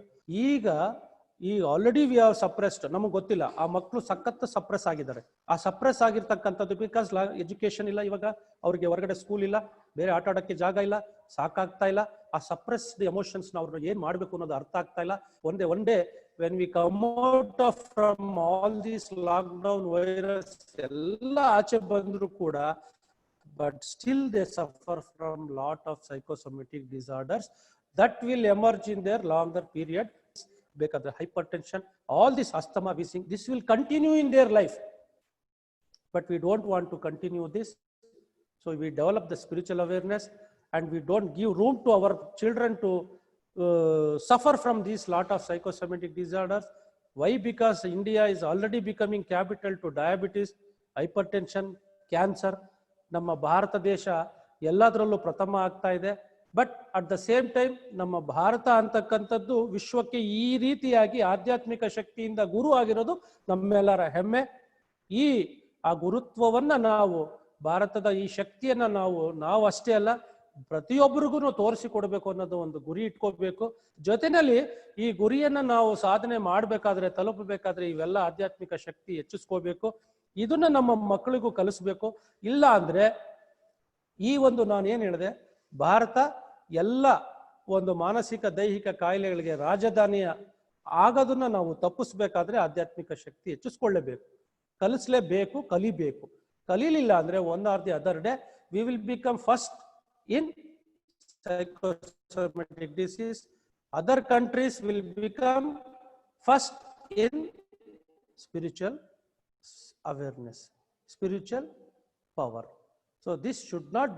ಈಗ ಆಲ್ರೆಡಿ ವಿ ಆರ್ ಸಪ್ರೆಸ್ಡ್. ನಮಗೆ ಗೊತ್ತಿಲ್ಲ, ಆ ಮಕ್ಕಳು ಸಖತ್ ಸಪ್ರೆಸ್ ಆಗಿದ್ದಾರೆ. ಆ ಸಪ್ರೆಸ್ ಆಗಿರ್ತಕ್ಕಂಥದ್ದು ಬಿಕಾಸ್ ಎಜುಕೇಶನ್ ಇಲ್ಲ, ಇವಾಗ ಅವ್ರಿಗೆ ಹೊರಗಡೆ ಸ್ಕೂಲ್ ಇಲ್ಲ, ಬೇರೆ ಆಟ ಆಡೋಕ್ಕೆ ಜಾಗ ಇಲ್ಲ, ಸಾಕಾಗ್ತಾ ಇಲ್ಲ. ಆ ಸಪ್ರೆಸ್ಡ್ ಎಮೋಷನ್ಸ್ ಅವ್ರನ್ನ ಏನ್ ಮಾಡ್ಬೇಕು ಅನ್ನೋದು ಅರ್ಥ ಆಗ್ತಾ ಇಲ್ಲ. One day when we come out of from all this lockdown virus ಎಲ್ಲ ಆಚೆ ಬಂದ್ರು ಕೂಡ, but still they suffer from lot of psychosomatic disorders that will emerge in their longer period. ಬೇಕಾದ್ರೆ hypertension, all this asthma, wheezing, this will continue in their life. But we don't want to continue this. So we develop the spiritual awareness and we don't give room to our children to suffer from these lot of psychosomatic disorders. Why? Because India is already becoming capital to diabetes, hypertension, cancer. ನಮ್ಮ ಭಾರತ ದೇಶ ಎಲ್ಲದರಲ್ಲೂ ಪ್ರಥಮ ಆಗ್ತಾ ಇದೆ. But at the same time ನಮ್ಮ ಭಾರತ ಅಂತಕ್ಕಂಥದ್ದು ವಿಶ್ವಕ್ಕೆ ಈ ರೀತಿಯಾಗಿ ಆಧ್ಯಾತ್ಮಿಕ ಶಕ್ತಿಯಿಂದ ಗುರು ಆಗಿರೋದು ನಮ್ಮೆಲ್ಲರ ಹೆಮ್ಮೆ. ಆ ಗುರುತ್ವವನ್ನ ನಾವು, ಭಾರತದ ಈ ಶಕ್ತಿಯನ್ನ ನಾವು ಅಷ್ಟೇ ಅಲ್ಲ, ಪ್ರತಿಯೊಬ್ಬರಿಗೂ ತೋರಿಸಿಕೊಡ್ಬೇಕು ಅನ್ನೋದು ಒಂದು ಗುರಿ ಇಟ್ಕೋಬೇಕು. ಜೊತೆಯಲ್ಲಿ ಈ ಗುರಿಯನ್ನ ನಾವು ಸಾಧನೆ ಮಾಡಬೇಕಾದ್ರೆ, ತಲುಪಬೇಕಾದ್ರೆ ಇವೆಲ್ಲ ಆಧ್ಯಾತ್ಮಿಕ ಶಕ್ತಿ ಹೆಚ್ಚಿಸ್ಕೋಬೇಕು. ಇದನ್ನ ನಮ್ಮ ಮಕ್ಕಳಿಗೂ ಕಲಿಸ್ಬೇಕು. ಇಲ್ಲ ಅಂದ್ರೆ ನಾನು ಏನ್ ಹೇಳಿದೆ, ಭಾರತ ಎಲ್ಲ ಒಂದು ಮಾನಸಿಕ ದೈಹಿಕ ಕಾಯಿಲೆಗಳಿಗೆ ರಾಜಧಾನಿಯ ಆಗೋದನ್ನ ನಾವು ತಪ್ಪಿಸ್ಬೇಕಾದ್ರೆ ಆಧ್ಯಾತ್ಮಿಕ ಶಕ್ತಿ ಹೆಚ್ಚಿಸ್ಕೊಳ್ಳೇಬೇಕು, ಕಲಿಸ್ಲೇಬೇಕು, ಕಲಿಬೇಕು. ಕಲೀಲಿಲ್ಲ ಅಂದ್ರೆ one R the other day we will become first in psychosomatic disease. Other countries will become first in spiritual awareness, spiritual power. So this should not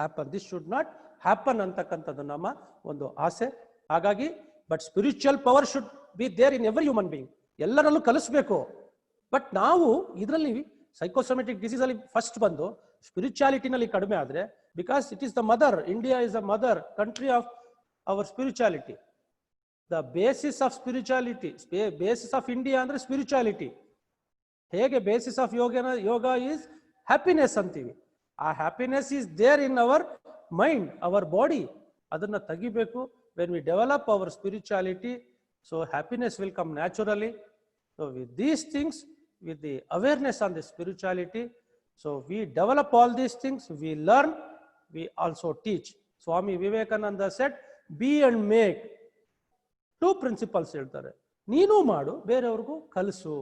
happen. This should not happen antakantadu nama ಒಂದು ಆಸೆ. ಹಾಗಾಗಿ but spiritual power should be there in every human being. ಎಲ್ಲರಲ್ಲೂ ಕಲಿಸ್ಬೇಕು. ಬಟ್ ನಾವು ಇದರಲ್ಲಿ ಸೈಕೋಸೊಮೆಟಿಕ್ ಡಿಸೀಸ್ ಅಲ್ಲಿ ಫಸ್ಟ್ ಬಂದು ಸ್ಪಿರಿಚುಯಾಲಿಟಿನಲ್ಲಿ ಕಡಿಮೆ ಆದ್ರೆ, because it is the mother, India is the mother country of our spirituality. The basis of spirituality, basis of India andre spirituality. Hege basis of yoga is happiness antivi. A happiness is there in our mind, our body. Adanna tagibeku. When we develop our spirituality, so happiness will come naturally. So with these things, with the awareness on the spirituality, so we develop all these things, we learn, we also teach. Swami Vivekananda said, be and make. 2 principles ಹೇಳ್ತಾರೆ. ನೀನು ಮಾಡು, ಬೇರೆಯವ್ರಿಗೂ ಕಲಿಸು.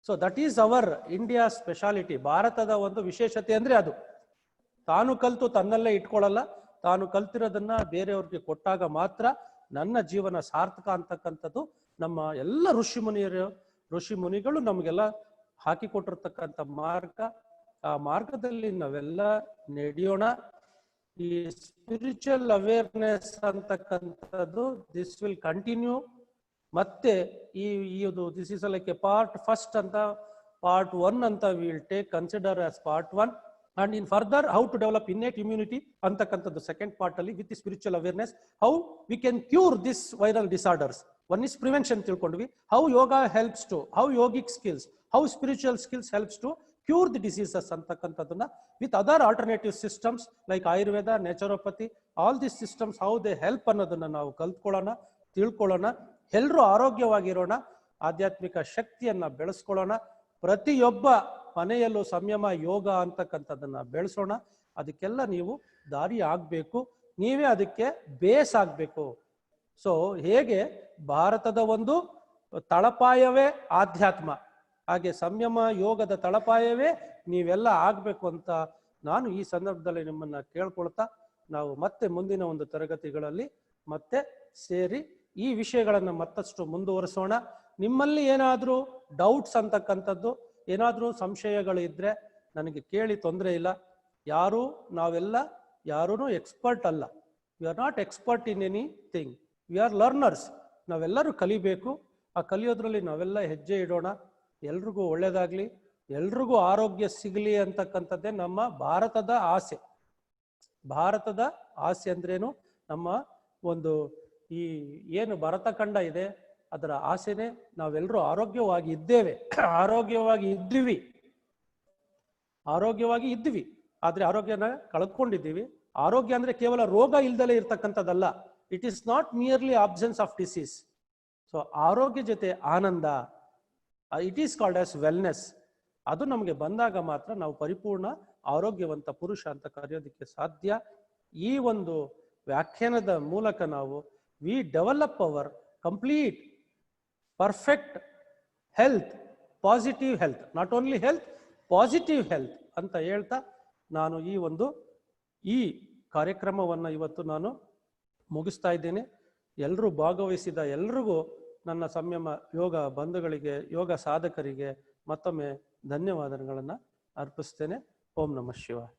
So that is our India speciality. ಭಾರತದ ಒಂದು ವಿಶೇಷತೆ ಅಂದ್ರೆ ಅದು. ತಾನು ಕಲಿತು ತನ್ನಲ್ಲೇ ಇಟ್ಕೊಳ್ಳಲ್ಲ, ತಾನು ಕಲ್ತಿರೋದನ್ನ ಬೇರೆಯವ್ರಿಗೆ ಕೊಟ್ಟಾಗ ಮಾತ್ರ ನನ್ನ ಜೀವನ ಸಾರ್ಥಕ ಅಂತಕ್ಕಂಥದ್ದು ನಮ್ಮ ಎಲ್ಲ ಋಷಿ ಮುನಿಗಳು ನಮಗೆಲ್ಲ ಹಾಕಿಕೊಟ್ಟಿರ್ತಕ್ಕಂಥ ಮಾರ್ಗ. ಆ ಮಾರ್ಗದಲ್ಲಿ ನಾವೆಲ್ಲ ನಡೆಯೋಣ. ಈ ಸ್ಪಿರಿಚುವಲ್ ಅವೇರ್ನೆಸ್ ಅಂತಕ್ಕಂಥದ್ದು ದಿಸ್ ವಿಲ್ ಕಂಟಿನ್ಯೂ. ಮತ್ತೆ ಇದು this is like A part first ಅಂತ part 1 ಅಂತ will take consider as part 1 and in further how to develop innate immunity antakantadu second part alli with spiritual awareness how we can cure this viral disorders. One is prevention tilkondvi, how yoga helps to, how yogic skills, how spiritual skills helps to cure the diseases antakantaduna with other alternative systems like ayurveda, naturopathy, all these systems how they help annadunna ನಾವು ಕಲ್ತ್ಕೊಳ್ಳೋಣ, ತಿಳ್ಕೊಳ್ಳೋಣ. ಎಲ್ಲರೂ ಆರೋಗ್ಯವಾಗಿರೋಣ, ಆಧ್ಯಾತ್ಮಿಕ ಶಕ್ತಿಯನ್ನ ಬೆಳೆಸ್ಕೊಳ್ಳೋಣ. ಪ್ರತಿಯೊಬ್ಬ ಮನೆಯಲ್ಲೂ ಸಂಯಮ ಯೋಗ ಅಂತಕ್ಕಂಥದ್ದನ್ನ ಬೆಳೆಸೋಣ. ಅದಕ್ಕೆಲ್ಲ ನೀವು ದಾರಿ ಆಗ್ಬೇಕು, ನೀವೇ ಅದಕ್ಕೆ ಬೇಸ್ ಆಗ್ಬೇಕು. ಸೊ ಹೇಗೆ ಭಾರತದ ಒಂದು ತಳಪಾಯವೇ ಆಧ್ಯಾತ್ಮ, ಹಾಗೆ ಸಂಯಮ ಯೋಗದ ತಳಪಾಯವೇ ನೀವೆಲ್ಲ ಆಗ್ಬೇಕು ಅಂತ ನಾನು ಈ ಸಂದರ್ಭದಲ್ಲಿ ನಿಮ್ಮನ್ನ ಕೇಳ್ಕೊಳ್ತಾ, ನಾವು ಮತ್ತೆ ಮುಂದಿನ ಒಂದು ತರಗತಿಗಳಲ್ಲಿ ಮತ್ತೆ ಸೇರಿ ಈ ವಿಷಯಗಳನ್ನ ಮತ್ತಷ್ಟು ಮುಂದುವರಿಸೋಣ. ನಿಮ್ಮಲ್ಲಿ ಏನಾದರೂ ಡೌಟ್ಸ್ ಅಂತಕ್ಕಂಥದ್ದು, ಏನಾದರೂ ಸಂಶಯಗಳು ಇದ್ರೆ ನನಗೆ ಕೇಳಿ, ತೊಂದರೆ ಇಲ್ಲ. ನಾವೆಲ್ಲ ಯಾರೂ ಎಕ್ಸ್ಪರ್ಟ್ ಅಲ್ಲ. We are not expert in anything, we are learners. ನಾವೆಲ್ಲರೂ ಕಲಿಬೇಕು. ಆ ಕಲಿಯೋದ್ರಲ್ಲಿ ನಾವೆಲ್ಲ ಹೆಜ್ಜೆ ಇಡೋಣ. ಎಲ್ರಿಗೂ ಒಳ್ಳೇದಾಗ್ಲಿ, ಎಲ್ರಿಗೂ ಆರೋಗ್ಯ ಸಿಗಲಿ ಅಂತಕ್ಕಂಥದ್ದೇ ನಮ್ಮ ಭಾರತದ ಆಸೆ. ಭಾರತದ ಆಸೆ ಅಂದ್ರೇನು? ನಮ್ಮ ಒಂದು ಈ ಏನು ಭರತಖಂಡ ಇದೆ ಅದರ ಆಸೆನೆ ನಾವೆಲ್ಲರೂ ಆರೋಗ್ಯವಾಗಿ ಇದ್ದೇವೆ, ಆರೋಗ್ಯವಾಗಿ ಇದ್ವಿ. ಆದ್ರೆ ಆರೋಗ್ಯನ ಕಳೆದುಕೊಂಡಿದ್ದೀವಿ. ಆರೋಗ್ಯ ಅಂದ್ರೆ ಕೇವಲ ರೋಗ ಇಲ್ದಲೇ ಇರ್ತಕ್ಕಂಥದ್ದಲ್ಲ. It is not merely absence of disease. So ಆರೋಗ್ಯ ಜೊತೆ ಆನಂದ, it is called as wellness. ಅದು ನಮಗೆ ಬಂದಾಗ ಮಾತ್ರ ನಾವು ಪರಿಪೂರ್ಣ ಆರೋಗ್ಯವಂತ ಪುರುಷ ಅಂತ ಕರೆಯೋದಕ್ಕೆ ಸಾಧ್ಯ. ಈ ಒಂದು ವ್ಯಾಖ್ಯಾನದ ಮೂಲಕ ನಾವು we develop our complete perfect health, positive health, not only health, positive health ಅಂತ ಹೇಳ್ತಾ ನಾನು ಈ ಕಾರ್ಯಕ್ರಮವನ್ನು ಇವತ್ತು ನಾನು ಮುಗಿಸ್ತಾ ಇದ್ದೇನೆ. ಎಲ್ಲರೂ ಭಾಗವಹಿಸಿದ ಎಲ್ರಿಗೂ ನನ್ನ ಸಂಯಮ ಯೋಗ ಬಂಧುಗಳಿಗೆ, ಯೋಗ ಸಾಧಕರಿಗೆ ಮತ್ತೊಮ್ಮೆ ಧನ್ಯವಾದಗಳನ್ನು ಅರ್ಪಿಸ್ತೇನೆ. ಓಂ ನಮಃ ಶಿವಾಯ.